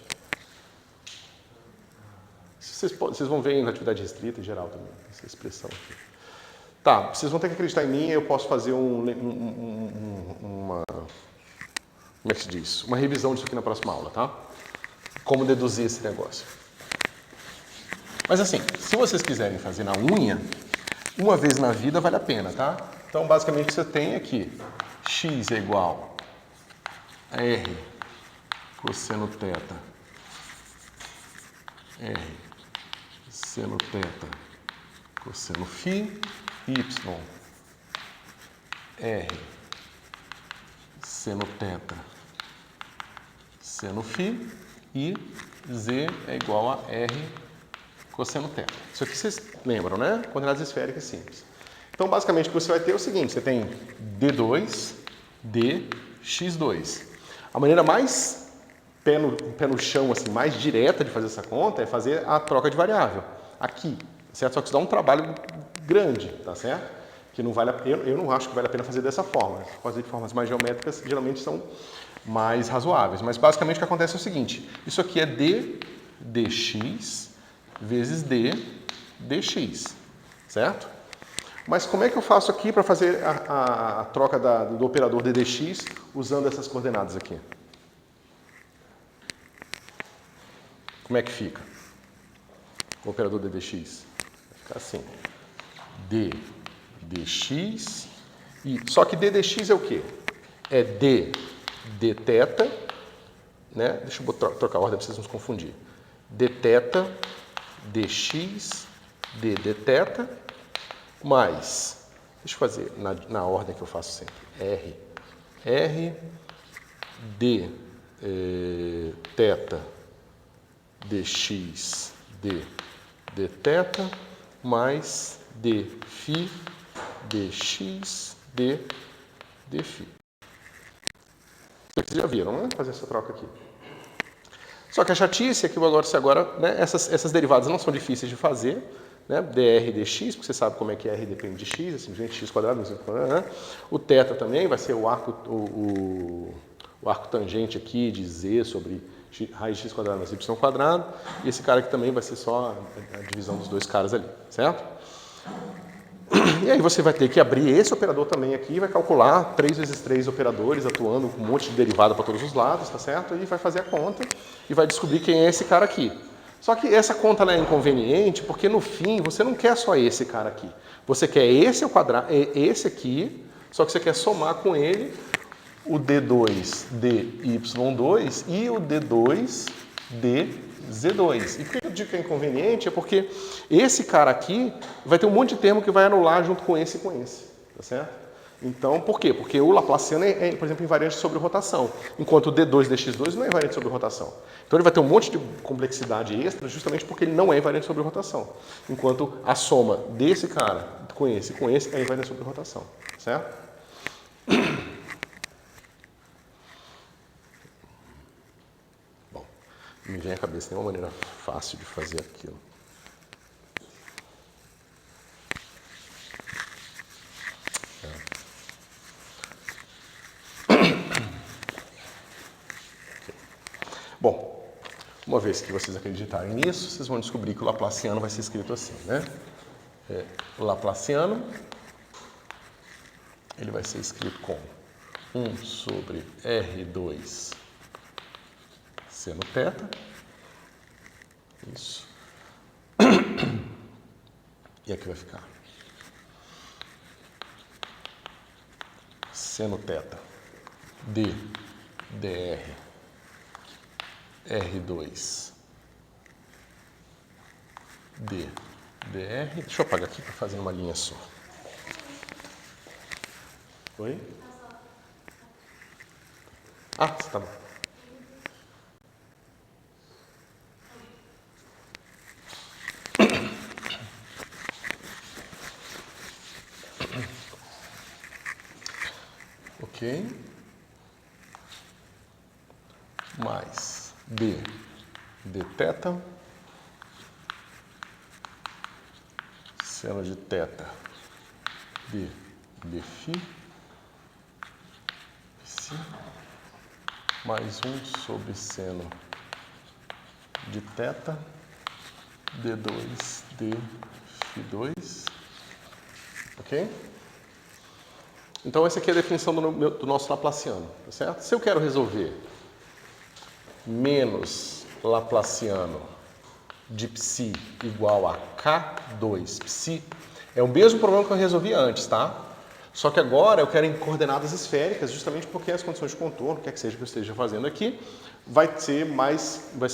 Vocês vão ver em atividade restrita em geral também, essa expressão aqui. Tá, vocês vão ter que acreditar em mim, eu posso fazer uma... Como é que se diz? Uma revisão disso aqui na próxima aula, tá? Como deduzir esse negócio. Mas assim, se vocês quiserem fazer na unha, uma vez na vida vale a pena, tá? Então, basicamente, o que você tem aqui, x é igual a r cosseno θ, r seno θ cosseno φ, y r seno θ seno φ e z é igual a r cosseno θ. Isso aqui vocês lembram, né? Coordenadas esféricas simples. Então, basicamente, o que você vai ter é o seguinte, você tem d2, d, x2. A maneira mais pé no chão, assim, mais direta de fazer essa conta é fazer a troca de variável. Aqui, certo? Só que isso dá um trabalho grande, tá certo? Que não vale eu não acho que vale a pena fazer dessa forma. Fazer de formas mais geométricas geralmente são mais razoáveis. Mas, basicamente, o que acontece é o seguinte, isso aqui é d, dx vezes d, dx, certo? Mas como é que eu faço aqui para fazer a troca do operador d dx usando essas coordenadas aqui? Como é que fica o operador d dx? Vai ficar assim. d dx, e só que d dx é o quê? É d θ, né? Deixa eu trocar a ordem para vocês não se confundir. dθ, dx, d dθ, mais, deixa eu fazer na ordem que eu faço sempre, r d θ dx d dθ mais d φ dx d dφ. Vocês já viram, né? Fazer essa troca aqui. Só que a chatice é que agora, né, essas derivadas não são difíceis de fazer, né? dr dx, porque você sabe como é que r depende de x, é simplesmente x quadrado, né? O θ também vai ser o arco tangente aqui de z sobre raiz de x quadrado mais y quadrado, e esse cara aqui também vai ser só a divisão dos dois caras ali, certo? E aí você vai ter que abrir esse operador também aqui e vai calcular 3 vezes 3 operadores atuando com um monte de derivada para todos os lados, tá certo? E vai fazer a conta e vai descobrir quem é esse cara aqui. Só que essa conta ela é inconveniente porque no fim você não quer só esse cara aqui. Você quer esse ao quadrado, esse aqui, só que você quer somar com ele o d2 dy2 e o d2 dz2. E por que eu digo que é inconveniente? É porque esse cara aqui vai ter um monte de termo que vai anular junto com esse e com esse, tá certo? Então, por quê? Porque o laplaciano é, por exemplo, invariante sobre rotação, enquanto o d2 dx2 não é invariante sobre rotação. Então ele vai ter um monte de complexidade extra justamente porque ele não é invariante sobre rotação, enquanto a soma desse cara com esse e com esse é invariante sobre rotação, certo? Não me vem à cabeça nenhuma maneira fácil de fazer aquilo. Bom, uma vez que vocês acreditarem nisso, vocês vão descobrir que o laplaciano vai ser escrito assim, né? O laplaciano, ele vai ser escrito como 1 sobre R2 seno θ. Isso. E aqui vai ficar seno θ d dr R2 d dr. Deixa eu apagar aqui para fazer uma linha só. Oi? Ah, tá bom. Ok. Mais d dθ seno de θ d dφ psi mais 1 sobre seno de θ d2 dφ2. Ok? Então essa aqui é a definição do nosso laplaciano, tá certo? Se eu quero resolver menos laplaciano de psi igual a K2 psi, é o mesmo problema que eu resolvi antes, tá? Só que agora eu quero em coordenadas esféricas, justamente porque as condições de contorno, quer que seja que eu esteja fazendo aqui, vai ser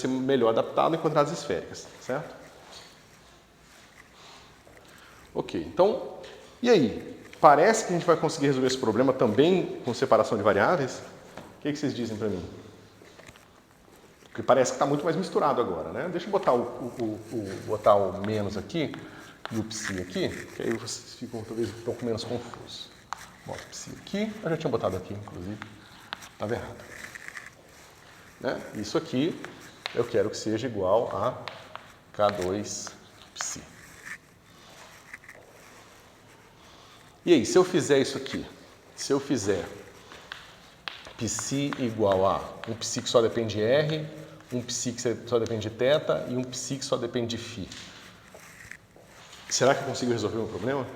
melhor adaptado em coordenadas esféricas, certo? Ok, então, e aí? Parece que a gente vai conseguir resolver esse problema também com separação de variáveis? O que vocês dizem para mim? Porque parece que está muito mais misturado agora, né? Deixa eu botar botar o menos aqui e o psi aqui, que aí vocês ficam talvez um pouco menos confusos. Bota o psi aqui, eu já tinha botado aqui, inclusive, estava errado. Né? Isso aqui eu quero que seja igual a K2 psi. E aí, se eu fizer isso aqui, se eu fizer psi igual a um psi que só depende de R, um psi que só depende de θ e um psi que só depende de φ, será que eu consigo resolver o meu problema?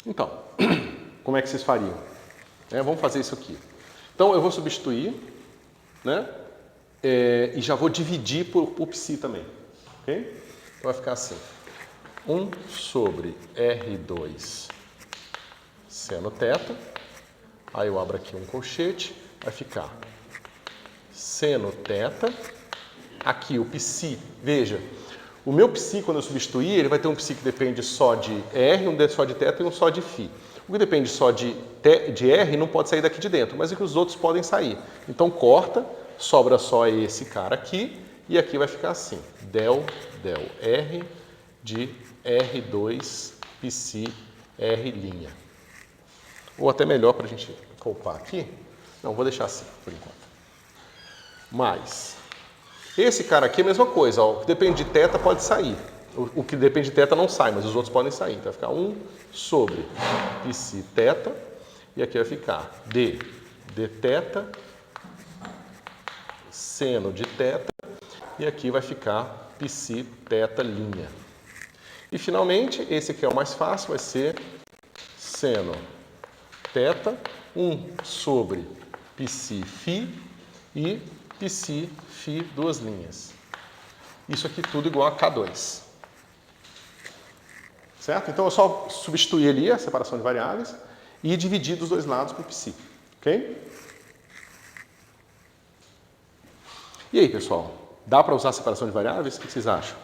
Então, como é que vocês fariam? Vamos fazer isso aqui. Então, eu vou substituir, né? E já vou dividir por π também, ok? Então, vai ficar assim. 1 sobre R2 seno θ. Aí eu abro aqui um colchete, vai ficar seno θ. Aqui o π, veja, o meu π, quando eu substituir, ele vai ter um π que depende só de R, um só de θ e um só de φ. O que depende só de R não pode sair daqui de dentro, mas é que os outros podem sair. Então corta, sobra só esse cara aqui, e aqui vai ficar assim, del R de R2 π R'. Ou até melhor para a gente poupar aqui, não, vou deixar assim por enquanto. Mas, esse cara aqui é a mesma coisa, ó, o que depende de θ pode sair. O que depende de θ não sai, mas os outros podem sair. Então vai ficar 1 sobre π θ, e aqui vai ficar d θ, seno de θ, e aqui vai ficar π θ'. E finalmente, esse aqui é o mais fácil, vai ser seno θ, 1 sobre π φ e π φ duas linhas. Isso aqui tudo igual a K2. Certo? Então, eu só substituir ali a separação de variáveis e dividir dos dois lados por π. Ok? E aí, pessoal? Dá para usar a separação de variáveis? O que vocês acham?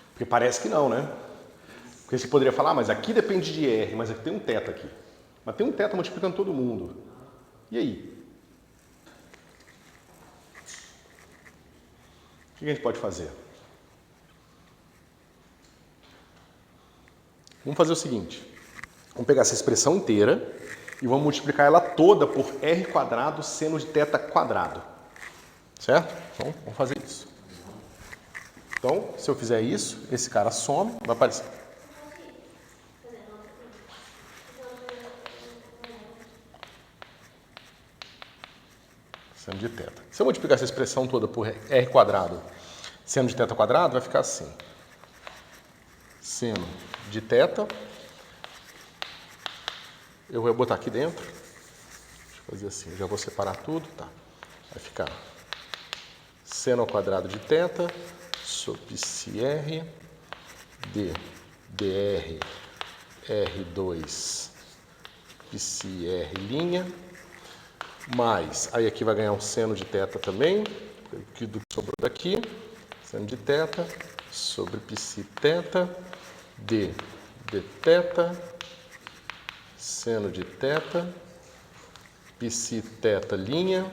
Porque parece que não, né? Porque você poderia falar, mas aqui depende de R, mas aqui tem um θ aqui. Mas tem um θ multiplicando todo mundo. E aí? O que a gente pode fazer? Vamos fazer o seguinte. Vamos pegar essa expressão inteira e vamos multiplicar ela toda por R² seno de θ². Certo? Então, vamos fazer isso. Então, se eu fizer isso, esse cara some, vai aparecer. Seno de θ. Se eu multiplicar essa expressão toda por R² seno de θ², vai ficar assim. Seno de θ. Eu vou botar aqui dentro. Deixa eu fazer assim, já vou separar tudo. Tá. Vai ficar seno ao quadrado de θ sobre πr d dr R2 πr', mais, aí aqui vai ganhar um seno de θ também, que sobrou daqui, seno de θ sobre πθ d dθ, seno de θ, πθ',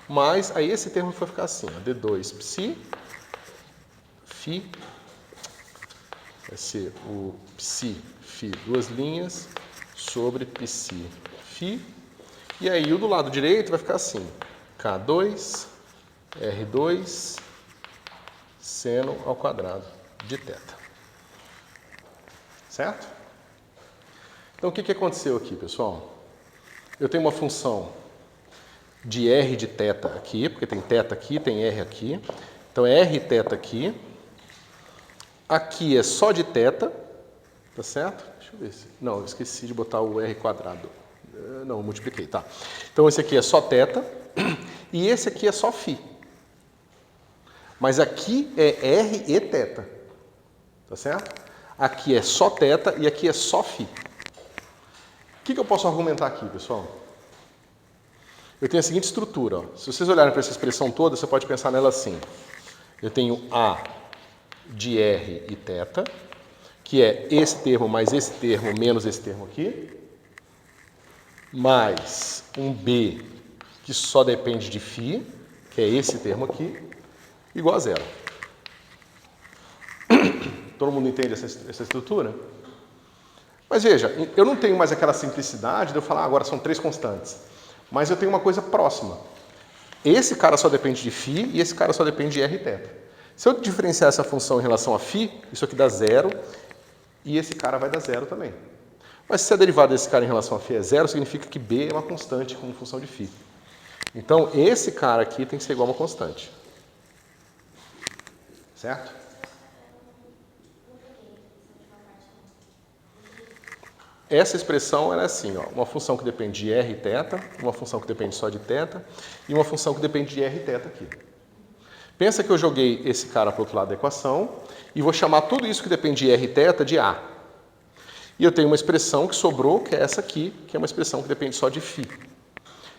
mais, aí esse termo vai ficar assim, ó, d2 π φ, vai ser o π φ duas linhas sobre π φ, e aí o do lado direito vai ficar assim, K2 R2 seno ao quadrado de θ. Certo? Então o que aconteceu aqui, pessoal? Eu tenho uma função de R de θ aqui, porque tem θ aqui, tem R aqui, então é Rθ aqui. Aqui é só de θ, tá certo? Deixa eu ver se... Não, eu esqueci de botar o R². Não, eu multipliquei, tá. Então esse aqui é só θ e esse aqui é só φ. Mas aqui é R e θ, tá certo? Aqui é só θ e aqui é só φ. O que eu posso argumentar aqui, pessoal? Eu tenho a seguinte estrutura, ó. Se vocês olharem para essa expressão toda, você pode pensar nela assim. Eu tenho A de R e θ, que é esse termo mais esse termo menos esse termo aqui, mais um B que só depende de φ, que é esse termo aqui, igual a zero. Todo mundo entende essa estrutura? Mas veja, eu não tenho mais aquela simplicidade de eu falar, agora são três constantes, mas eu tenho uma coisa próxima. Esse cara só depende de φ e esse cara só depende de R e θ. Se eu diferenciar essa função em relação a φ, isso aqui dá zero e esse cara vai dar zero também. Mas se a derivada desse cara em relação a φ é zero, significa que B é uma constante como função de φ. Então, esse cara aqui tem que ser igual a uma constante. Certo? Essa expressão ela é assim, ó, uma função que depende de r e θ, uma função que depende só de θ e uma função que depende de r e θ aqui. Pensa que eu joguei esse cara para o outro lado da equação e vou chamar tudo isso que depende de r e θ de A. E eu tenho uma expressão que sobrou, que é essa aqui, que é uma expressão que depende só de φ.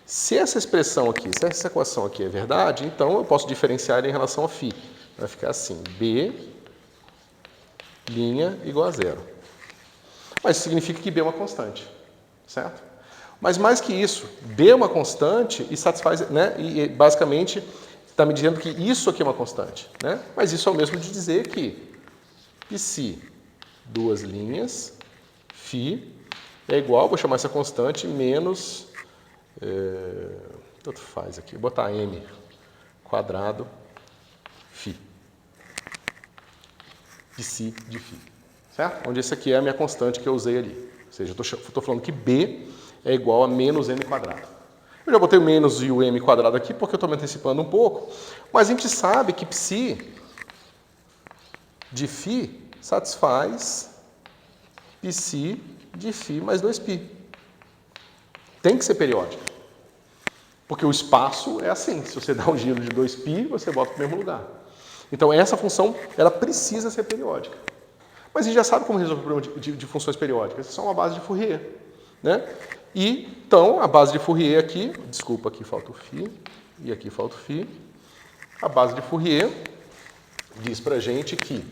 Se essa expressão aqui, se essa equação aqui é verdade, então eu posso diferenciar em relação a φ. Vai ficar assim, B' igual a zero. Mas isso significa que B é uma constante, certo? Mas mais que isso, B é uma constante e satisfaz, né? E basicamente está me dizendo que isso aqui é uma constante, né? Mas isso é o mesmo de dizer que psi, duas linhas, φ é igual, vou chamar essa constante, menos, tanto faz aqui, vou botar m quadrado φ. Psi de φ. Certo? Onde esse aqui é a minha constante que eu usei ali. Ou seja, eu estou falando que B é igual a menos m quadrado. Eu já botei o menos e o m quadrado aqui porque eu estou me antecipando um pouco, mas a gente sabe que psi de φ satisfaz psi de φ mais 2π. Tem que ser periódica. Porque o espaço é assim, se você dá um giro de 2π, você volta para o mesmo lugar. Então essa função, ela precisa ser periódica. Mas a gente já sabe como resolver o problema de funções periódicas. É só uma base de Fourier. Né? E, então, a base de Fourier aqui, desculpa, aqui falta o φ, e aqui falta o φ. A base de Fourier diz pra gente que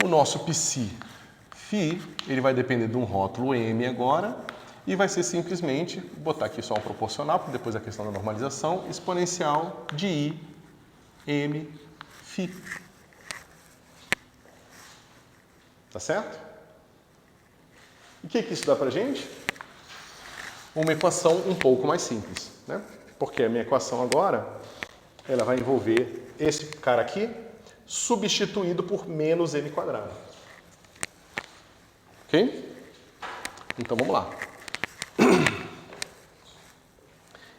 o nosso psi φ, ele vai depender de um rótulo m agora, e vai ser simplesmente, botar aqui só um proporcional, porque depois a questão da normalização, exponencial de i m φ. Tá certo? E o que isso dá pra gente? Uma equação um pouco mais simples, né? Porque a minha equação agora, ela vai envolver esse cara aqui, substituído por menos m quadrado. Ok? Então vamos lá.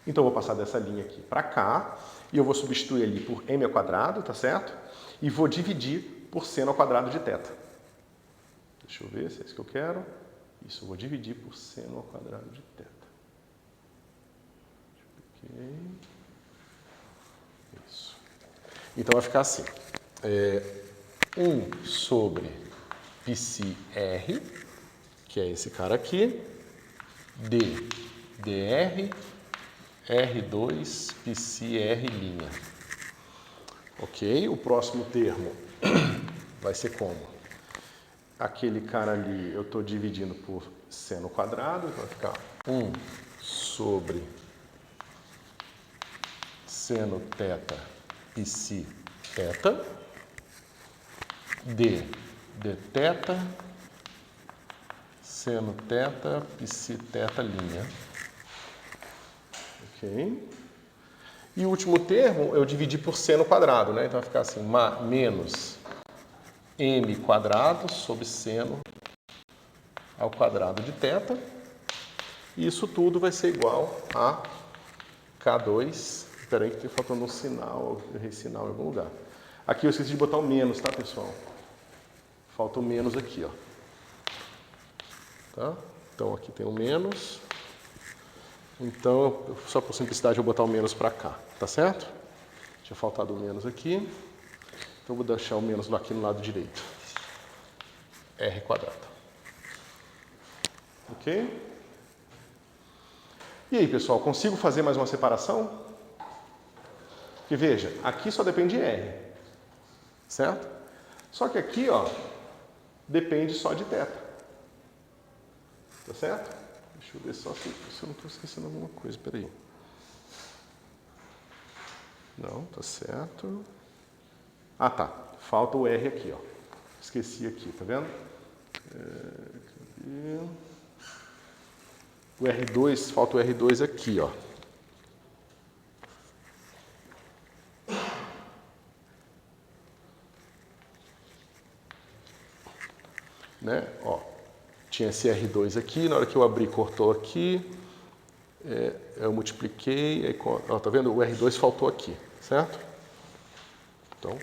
Então eu vou passar dessa linha aqui para cá, e eu vou substituir ali por m ao quadrado, tá certo? E vou dividir por seno ao quadrado de θ. Deixa eu ver se é isso que eu quero. Isso, eu vou dividir por seno ao quadrado de θ. Ok. Isso. Então vai ficar assim. 1 sobre psi r, que é esse cara aqui, dr R2 psi r'. Ok? O próximo termo vai ser como? Aquele cara ali eu estou dividindo por seno quadrado, então vai ficar 1 sobre seno θ psi θ, dθ seno θ psi θ'. Ok? E o último termo eu dividi por seno quadrado, né? Então vai ficar assim, menos m quadrado sobre seno ao quadrado de θ. E isso tudo vai ser igual a K2. Espera aí que está faltando um sinal, eu errei sinal em algum lugar. Aqui eu esqueci de botar o menos, tá, pessoal? Falta o menos aqui, ó. Tá? Então aqui tem o menos. Então, só por simplicidade, eu vou botar o menos para cá, tá certo? Tinha faltado o menos aqui. Então, eu vou deixar o menos aqui no lado direito. R quadrado. Ok? E aí, pessoal, consigo fazer mais uma separação? Porque, veja, aqui só depende de R. Certo? Só que aqui, ó, depende só de θ. Tá certo? Deixa eu ver só se eu não estou esquecendo alguma coisa. Peraí. Não, tá certo. Ah, tá. Falta o R aqui, ó. Esqueci aqui, tá vendo? Cadê? O R2, falta o R2 aqui, ó. né? Ó, tinha esse R2 aqui, na hora que eu abri, cortou aqui, eu multipliquei, aí, ó, tá vendo? O R2 faltou aqui, certo? Então,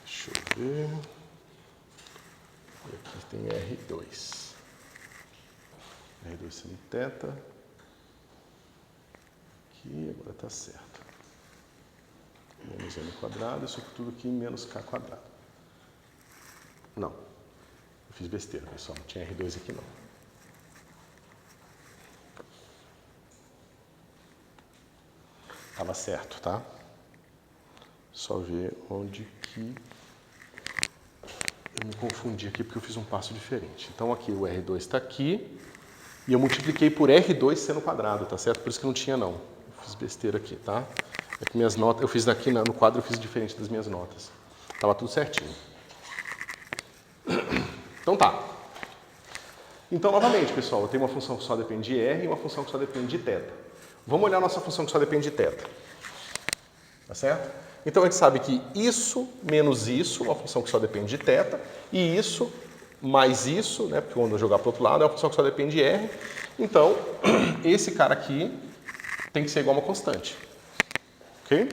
deixa eu ver. E aqui tem R2. R2 sendo θ. Aqui, agora tá certo. Menos M quadrado, isso tudo aqui menos K quadrado. Não, eu fiz besteira, pessoal, não tinha R2 aqui não. Tava certo, tá? Só ver onde que eu me confundi aqui porque eu fiz um passo diferente. Então aqui o R2 está aqui e eu multipliquei por R2 seno quadrado, tá certo? Por isso que não tinha não. Eu fiz besteira aqui, tá? É que minhas notas, eu fiz daqui no quadro, eu fiz diferente das minhas notas. Tava tudo certinho. Então tá. Então novamente, pessoal, eu tenho uma função que só depende de R e uma função que só depende de θ. Vamos olhar a nossa função que só depende de θ. Tá certo? Então a gente sabe que isso menos isso, uma função que só depende de θ, e isso mais isso, né, porque quando eu jogar para o outro lado, é uma função que só depende de R. Então, esse cara aqui tem que ser igual a uma constante. Ok?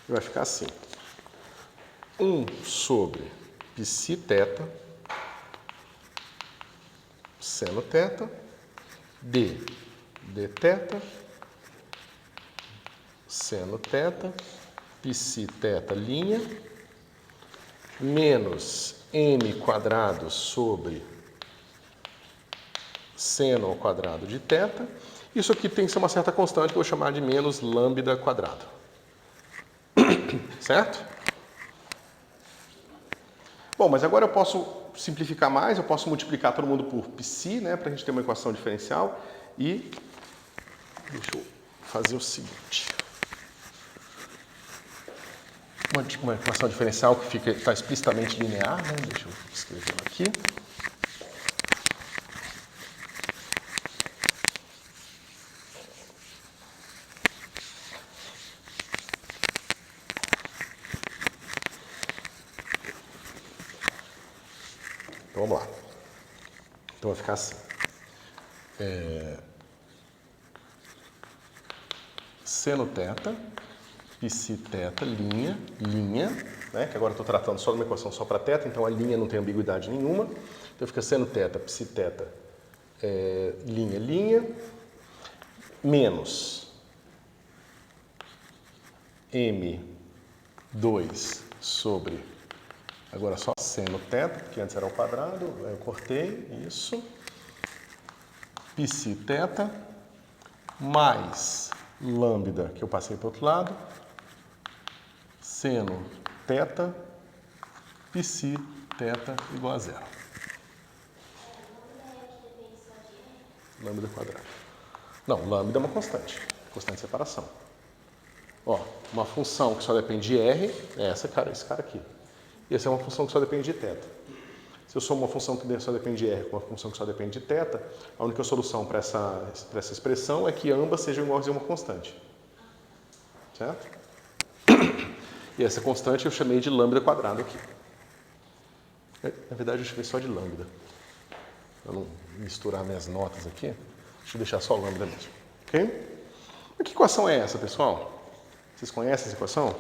Vai ficar assim. 1 sobre πθ seno θ, d dθ, seno θ, πθ linha, menos m quadrado sobre seno ao quadrado de θ. Isso aqui tem que ser uma certa constante que eu vou chamar de menos lambda quadrado. Certo? Bom, mas agora eu posso simplificar mais, eu posso multiplicar todo mundo por π, né, para a gente ter uma equação diferencial. E deixa eu fazer o seguinte. Uma equação diferencial que está explicitamente linear, né? Deixa eu escrever aqui. Então vamos lá. Então vai ficar assim. Seno θ, πθ, linha, né? Que agora eu estou tratando só de uma equação só para θ, então a linha não tem ambiguidade nenhuma. Então fica seno θ, πθ, linha, menos M2 sobre, agora só seno θ, porque antes era ao quadrado, eu cortei, isso, πθ, mais lambda, que eu passei para o outro lado, seno θ, πθ igual a zero. Lambda quadrado. Não, lambda é uma constante de separação. Ó, uma função que só depende de R é esse cara aqui. E essa é uma função que só depende de θ. Se eu sou uma função que só depende de R com uma função que só depende de θ, a única solução para essa expressão é que ambas sejam iguais a uma constante. Certo? E essa constante eu chamei de lambda quadrado aqui. Na verdade eu chamei só de lambda. Para não misturar minhas notas aqui, deixa eu deixar só lambda mesmo. Ok? Mas que equação é essa, pessoal? Vocês conhecem essa equação?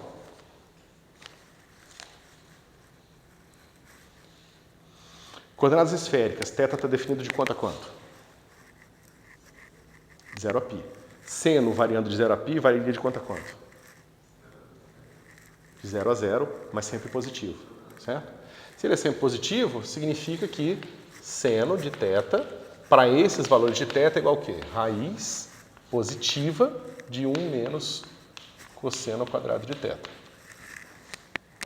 Coordenadas esféricas, θ está definido de quanto a quanto? 0 a π. Seno variando de 0 a π varia de quanto a quanto? De 0 a 0, mas sempre positivo, certo? Se ele é sempre positivo, significa que seno de θ, para esses valores de θ é igual a quê? Raiz positiva de 1 menos cosseno ao quadrado de θ.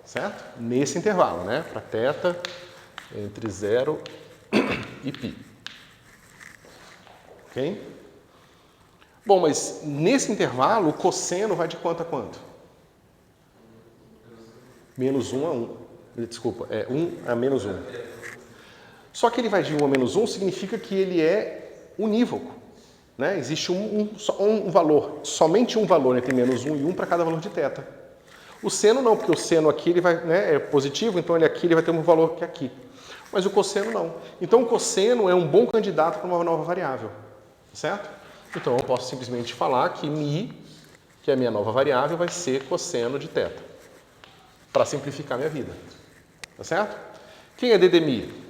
Certo? Nesse intervalo, né? Para θ entre 0 e π. Ok? Bom, mas nesse intervalo, o cosseno vai de quanto a quanto? Menos 1 a 1. Desculpa, é 1 a menos 1. Só que ele vai de 1 a menos 1 significa que ele é unívoco. Né? Existe um valor, somente um valor entre menos 1 e 1 para cada valor de θ. O seno não, porque o seno aqui ele vai, né, é positivo, então ele vai ter um valor que é aqui. Mas o cosseno não. Então o cosseno é um bom candidato para uma nova variável, certo? Então eu posso simplesmente falar que mi, que é a minha nova variável, vai ser cosseno de θ, para simplificar minha vida, tá certo? Quem é d de mi?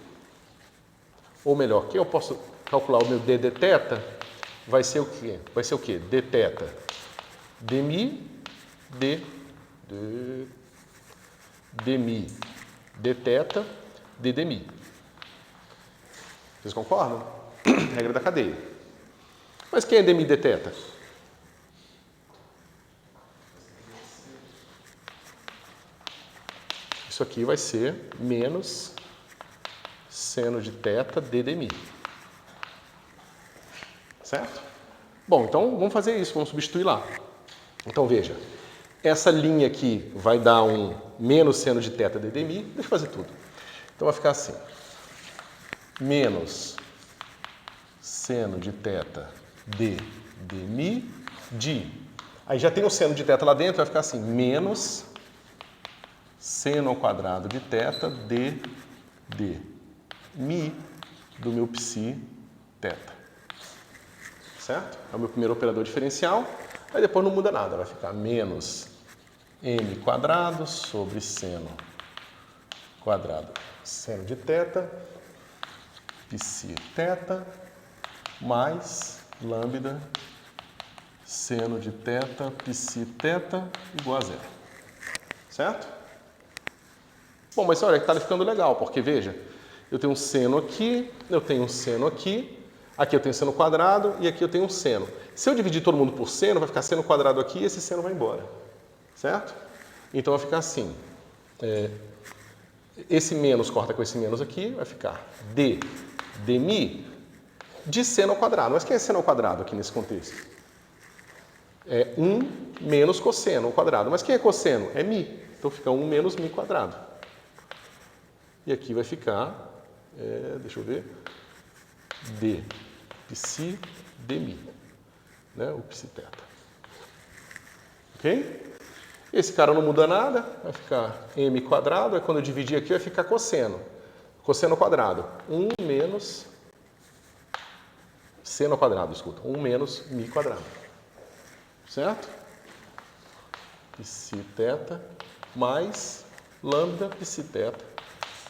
Ou melhor, quem eu posso calcular o meu d de θ? Vai ser o quê? Vai ser o quê? d θ, d mi, d mi, d θ, d de mi. Vocês concordam? Regra da cadeia. Mas quem é d mi, d θ? Isso aqui vai ser menos seno de θ, d de mi. Certo? Bom, então vamos fazer isso, vamos substituir lá. Então veja, essa linha aqui vai dar um menos seno de θ, d de mi. Deixa eu fazer tudo. Então vai ficar assim. Menos seno de θ, d de mi, de... Aí já tem o seno de θ lá dentro, vai ficar assim, menos seno ao quadrado de θ, d de mi, do meu psi θ. Certo? É o meu primeiro operador diferencial. Aí depois não muda nada, vai ficar menos m quadrado sobre seno quadrado seno de θ, psi θ, mais lambda seno de θ, psi θ, igual a zero. Certo? Bom, mas olha que está ficando legal, porque veja, eu tenho um seno aqui, eu tenho um seno aqui, aqui eu tenho seno quadrado e aqui eu tenho um seno. Se eu dividir todo mundo por seno, vai ficar seno quadrado aqui e esse seno vai embora. Certo? Então vai ficar assim. Esse menos corta com esse menos aqui, vai ficar d de mi de seno ao quadrado. Mas quem é seno ao quadrado aqui nesse contexto? É 1 menos cosseno ao quadrado. Mas quem é cosseno? É mi. Então fica 1 menos mi quadrado. E aqui vai ficar, deixa eu ver, d psi de mi, né? O psi θ. Ok? Esse cara não muda nada, vai ficar m quadrado, aí quando eu dividir aqui vai ficar cosseno. Cosseno ao quadrado, 1 menos seno ao quadrado, escuta, 1 menos mi quadrado. Certo? Psi θ mais lambda psi θ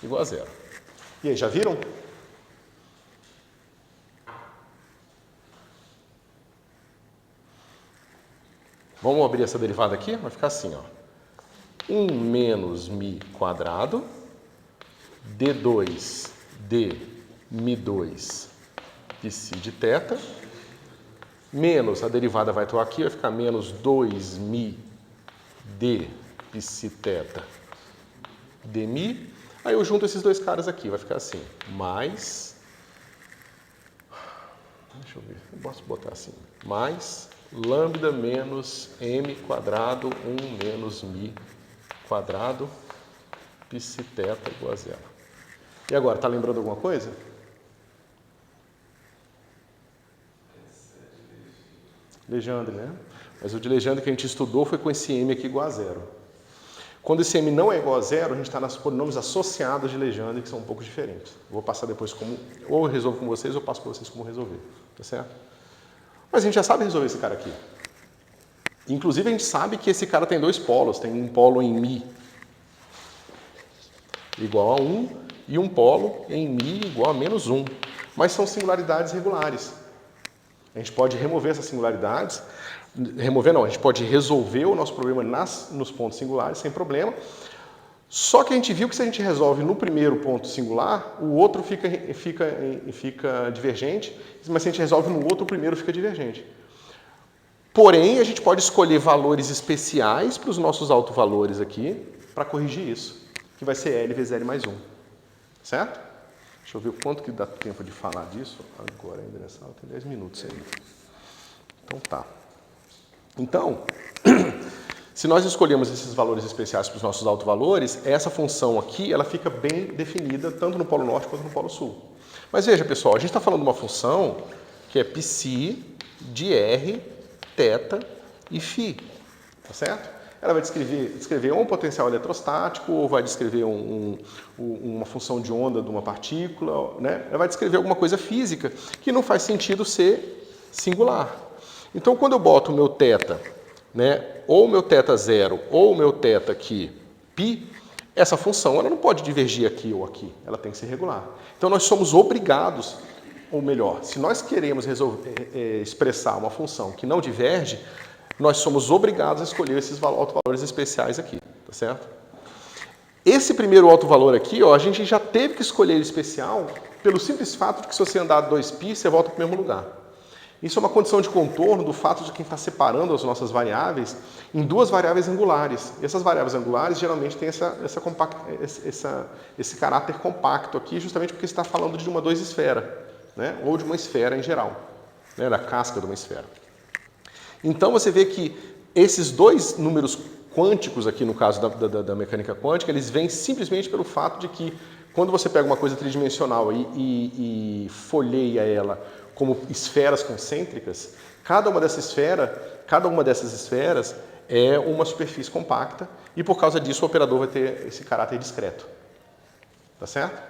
igual a zero. E aí, já viram? Vamos abrir essa derivada aqui? Vai ficar assim, ó. 1 menos mi quadrado, d2 d mi2 psi de θ, menos, a derivada vai atuar aqui, vai ficar menos 2 mi d psi θ d mi. Aí eu junto esses dois caras aqui, vai ficar assim, mais... Deixa eu ver, eu posso botar assim, mais... lambda menos m quadrado 1 menos mi quadrado psi θ igual a zero. E agora, tá lembrando alguma coisa? Legendre, né? Mas o de Legendre que a gente estudou foi com esse m aqui igual a zero. Quando esse m não é igual a zero, a gente está nos polinômios associados de Legendre, que são um pouco diferentes. Vou passar depois como... Ou eu resolvo com vocês, ou eu passo para vocês como resolver. Tá certo? Mas a gente já sabe resolver esse cara aqui. Inclusive, a gente sabe que esse cara tem dois polos. Tem um polo em mi igual a 1 e um polo em mi igual a menos 1. Mas são singularidades regulares. A gente pode remover essas singularidades. Remover não, a gente pode resolver o nosso problema nos pontos singulares sem problema. Só que a gente viu que se a gente resolve no primeiro ponto singular, o outro fica divergente, mas se a gente resolve no outro, o primeiro fica divergente. Porém, a gente pode escolher valores especiais para os nossos autovalores aqui, para corrigir isso, que vai ser L vezes L mais 1. Certo? Deixa eu ver o quanto que dá tempo de falar disso. Agora, ainda nessa aula, tem 10 minutos aí. Então tá. Então... Se nós escolhemos esses valores especiais para os nossos autovalores, essa função aqui ela fica bem definida tanto no polo norte quanto no polo sul. Mas veja, pessoal, a gente está falando de uma função que é psi de r, θ e φ. Tá certo? Ela vai descrever ou um potencial eletrostático, ou vai descrever uma função de onda de uma partícula, né? Ela vai descrever alguma coisa física que não faz sentido ser singular. Então, quando eu boto o meu θ, né, ou o meu θ0, ou o meu θ aqui, π, essa função ela não pode divergir aqui ou aqui, ela tem que ser regular. Então, nós somos obrigados, ou melhor, se nós queremos expressar uma função que não diverge, nós somos obrigados a escolher esses autovalores especiais aqui, tá certo? Esse primeiro autovalor aqui, ó, a gente já teve que escolher ele especial pelo simples fato de que se você andar 2π, você volta para o mesmo lugar. Isso é uma condição de contorno do fato de quem está separando as nossas variáveis em duas variáveis angulares. E essas variáveis angulares geralmente têm esse caráter compacto aqui, justamente porque você está falando de uma esfera, né? Ou de uma esfera em geral, né? Da casca de uma esfera. Então você vê que esses dois números quânticos aqui no caso da mecânica quântica, eles vêm simplesmente pelo fato de que quando você pega uma coisa tridimensional e folheia ela como esferas concêntricas, cada uma dessas esferas é uma superfície compacta e por causa disso o operador vai ter esse caráter discreto. Tá certo?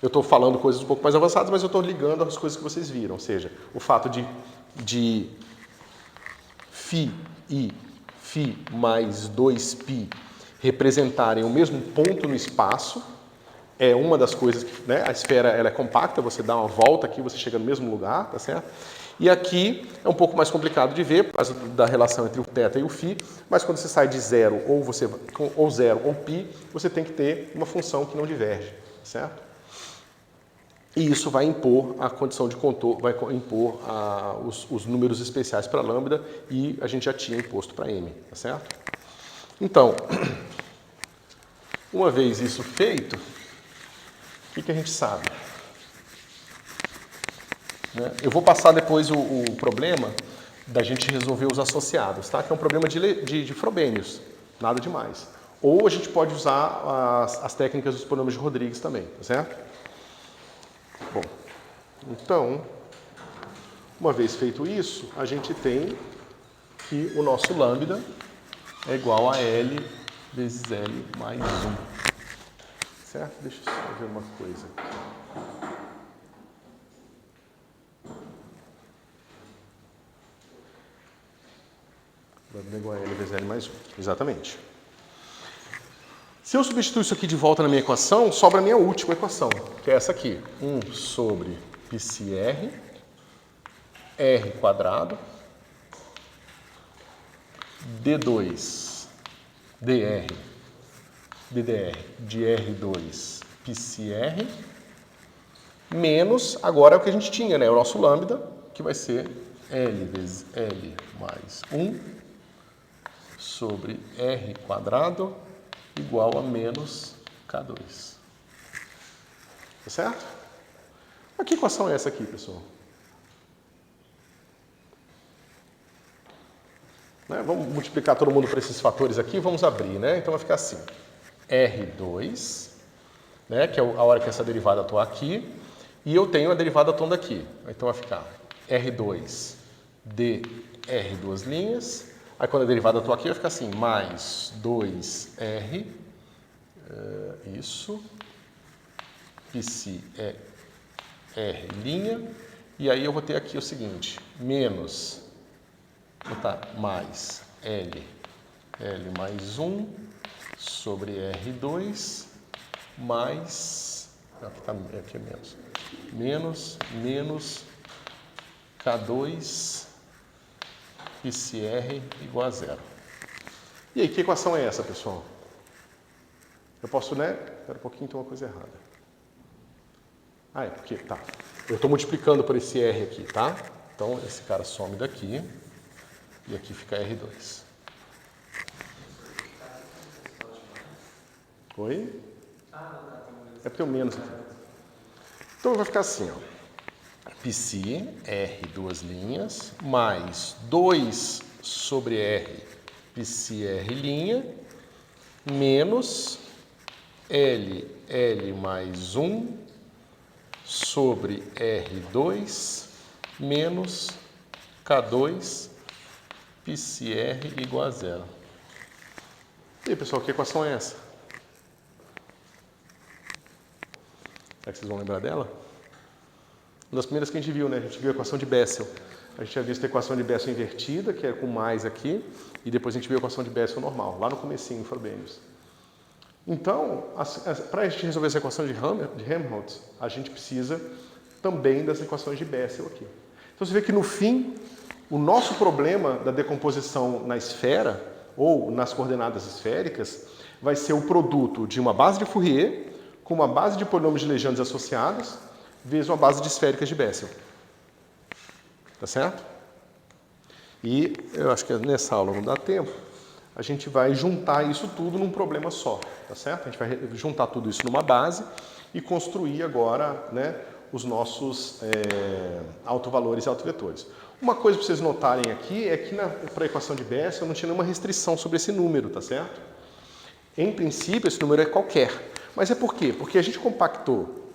Eu estou falando coisas um pouco mais avançadas, mas eu estou ligando as coisas que vocês viram, ou seja, o fato de φ e φ mais 2π representarem o mesmo ponto no espaço, é uma das coisas que, né, a esfera ela é compacta, você dá uma volta aqui, você chega no mesmo lugar, tá certo? E aqui é um pouco mais complicado de ver, por causa da relação entre o θ e o φ, mas quando você sai de zero ou zero ou π, você tem que ter uma função que não diverge, certo? E isso vai impor a condição de contorno, vai impor os números especiais para lambda e a gente já tinha imposto para m, tá certo? Então, uma vez isso feito, o que a gente sabe? Né? Eu vou passar depois o problema da gente resolver os associados, tá? Que é um problema de Frobenius, nada demais. Ou a gente pode usar as técnicas dos polinomios de Rodrigues também, tá certo? Bom, então, uma vez feito isso, a gente tem que o nosso lambda é igual a L vezes L mais 1. Certo? Deixa eu só ver uma coisa aqui. Lambda é igual a L vezes L mais 1. Exatamente. Se eu substituir isso aqui de volta na minha equação, sobra a minha última equação, que é essa aqui. 1 sobre πcr, r quadrado, d2, ddr de r2 πcr, menos, agora é o que a gente tinha, né? O nosso lambda, que vai ser L vezes L mais 1 sobre r quadrado igual a menos K2. Tá certo? Mas que equação é essa aqui, pessoal? Né? Vamos multiplicar todo mundo por esses fatores aqui, vamos abrir, né? Então vai ficar assim, R2, né? Que é a hora que essa derivada atuar aqui, e eu tenho a derivada toda aqui. Então vai ficar R2 de R duas linhas. Aí quando a derivada atuar aqui, vai ficar assim, mais 2R, isso, πc é R', e aí eu vou ter aqui o seguinte, menos, mais L mais 1 sobre R2, mais, aqui é menos K2, PCR igual a zero. E aí, que equação é essa, pessoal? Eu posso, né? Espera um pouquinho, tem uma coisa errada. Ah, é porque, tá. Eu estou multiplicando por esse R aqui, tá? Então, esse cara some daqui e aqui fica R2. Oi? É porque eu menos aqui. Então, vai ficar assim, ó. πc, R duas linhas, mais 2 sobre R, πcr', menos L mais 1 sobre R2, menos K2, πcr igual a zero. E aí, pessoal, que equação é essa? Será que vocês vão lembrar dela? Uma das primeiras que a gente viu, né? A gente viu a equação de Bessel. A gente tinha visto a equação de Bessel invertida, que é com mais aqui, e depois a gente viu a equação de Bessel normal, lá no comecinho, em Frobenius. Então, para a gente resolver essa equação de Helmholtz, a gente precisa também das equações de Bessel aqui. Então você vê que no fim, o nosso problema da decomposição na esfera, ou nas coordenadas esféricas, vai ser o produto de uma base de Fourier com uma base de polinômios de Legendre associados, vezes uma base de esféricas de Bessel. Tá certo? E eu acho que nessa aula não dá tempo. A gente vai juntar isso tudo num problema só, tá certo? A gente vai juntar tudo isso numa base e construir agora, né, os nossos autovalores e autovetores. Uma coisa para vocês notarem aqui é que para a equação de Bessel não tinha nenhuma restrição sobre esse número, tá certo? Em princípio, esse número é qualquer. Mas é por quê? Porque a gente compactou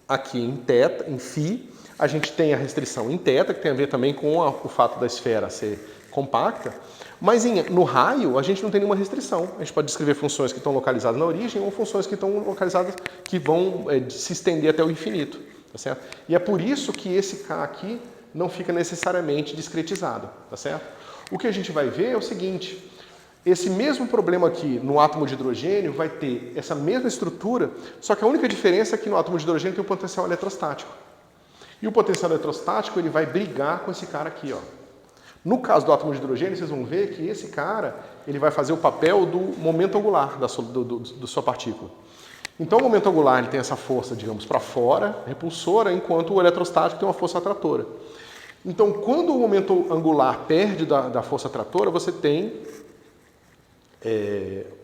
aqui em θ, em φ, a gente tem a restrição em θ, que tem a ver também com o fato da esfera ser compacta, mas no raio a gente não tem nenhuma restrição. A gente pode descrever funções que estão localizadas na origem ou funções que estão localizadas, que vão se estender até o infinito. Tá certo? E é por isso que esse K aqui não fica necessariamente discretizado. Tá certo? O que a gente vai ver é o seguinte: esse mesmo problema aqui no átomo de hidrogênio vai ter essa mesma estrutura, só que a única diferença é que no átomo de hidrogênio tem o potencial eletrostático. E o potencial eletrostático ele vai brigar com esse cara aqui, ó. No caso do átomo de hidrogênio, vocês vão ver que esse cara ele vai fazer o papel do momento angular da sua partícula. Então o momento angular ele tem essa força, digamos, para fora, repulsora, enquanto o eletrostático tem uma força atratora. Então quando o momento angular perde da força atratora, você tem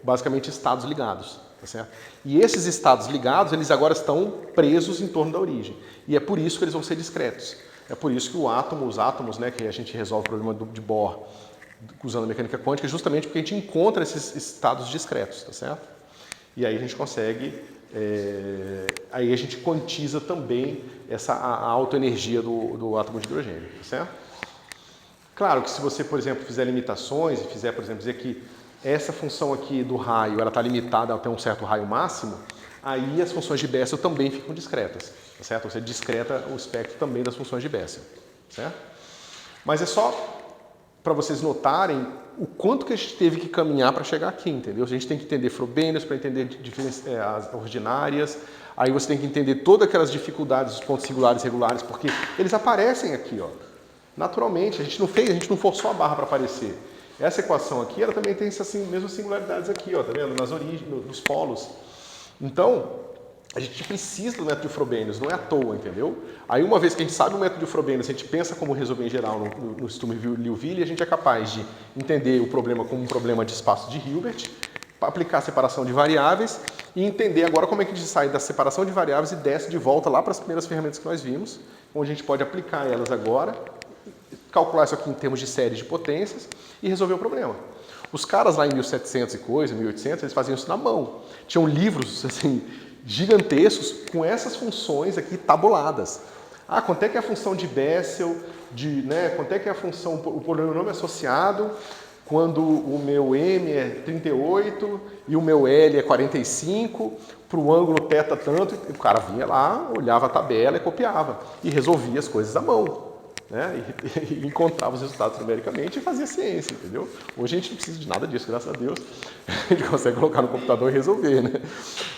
basicamente estados ligados. Tá certo? E esses estados ligados, eles agora estão presos em torno da origem. E é por isso que eles vão ser discretos. É por isso que os átomos, né, que a gente resolve o problema de Bohr usando a mecânica quântica, justamente porque a gente encontra esses estados discretos, tá certo? E aí a gente consegue, aí a gente quantiza também a autoenergia do átomo de hidrogênio, tá certo? Claro que se você, por exemplo, fizer limitações e fizer, por exemplo, dizer que essa função aqui do raio, ela está limitada até um certo raio máximo, aí as funções de Bessel também ficam discretas, tá certo? Você discreta o espectro também das funções de Bessel, certo? Mas é só para vocês notarem o quanto que a gente teve que caminhar para chegar aqui, entendeu? A gente tem que entender Frobenius para entender as ordinárias, aí você tem que entender todas aquelas dificuldades dos pontos singulares e regulares, porque eles aparecem aqui, ó. Naturalmente, a gente não forçou a barra para aparecer. Essa equação aqui, ela também tem essas mesmas singularidades aqui, ó, tá vendo? Nas origens, nos polos. Então, a gente precisa do método de Frobenius, não é à toa, entendeu? Aí, uma vez que a gente sabe o método de Frobenius, a gente pensa como resolver em geral no Sturm-Liouville, a gente é capaz de entender o problema como um problema de espaço de Hilbert, aplicar a separação de variáveis e entender agora como é que a gente sai da separação de variáveis e desce de volta lá para as primeiras ferramentas que nós vimos, onde a gente pode aplicar elas agora, calcular isso aqui em termos de séries de potências e resolver o problema. Os caras lá em 1700 e coisa, 1800, eles faziam isso na mão. Tinham livros assim gigantescos com essas funções aqui tabuladas. Ah, quanto é que é a função de Bessel, quanto é que é a função, o polinômio associado, quando o meu M é 38 e o meu L é 45, para o ângulo θ tanto, o cara vinha lá, olhava a tabela e copiava. E resolvia as coisas à mão. Né? E encontrava os resultados numericamente e fazia ciência, entendeu? Hoje a gente não precisa de nada disso, graças a Deus. A gente consegue colocar no computador e resolver, né?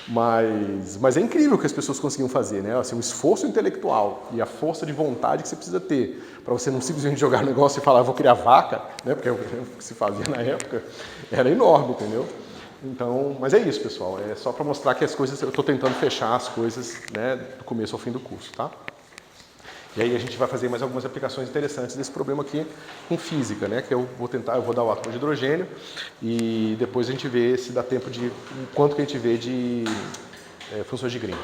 Mas é incrível o que as pessoas conseguiam fazer, né? Assim, o esforço intelectual e a força de vontade que você precisa ter para você não simplesmente jogar no negócio e falar, vou criar vaca, né? Porque é o que se fazia na época, era enorme, entendeu? Então, mas é isso, pessoal. É só para mostrar que as coisas, eu estou tentando fechar as coisas, né, do começo ao fim do curso, tá? E aí a gente vai fazer mais algumas aplicações interessantes desse problema aqui com física, né? Que eu vou dar o átomo de hidrogênio e depois a gente vê se dá tempo de o quanto que a gente vê de funções de Green.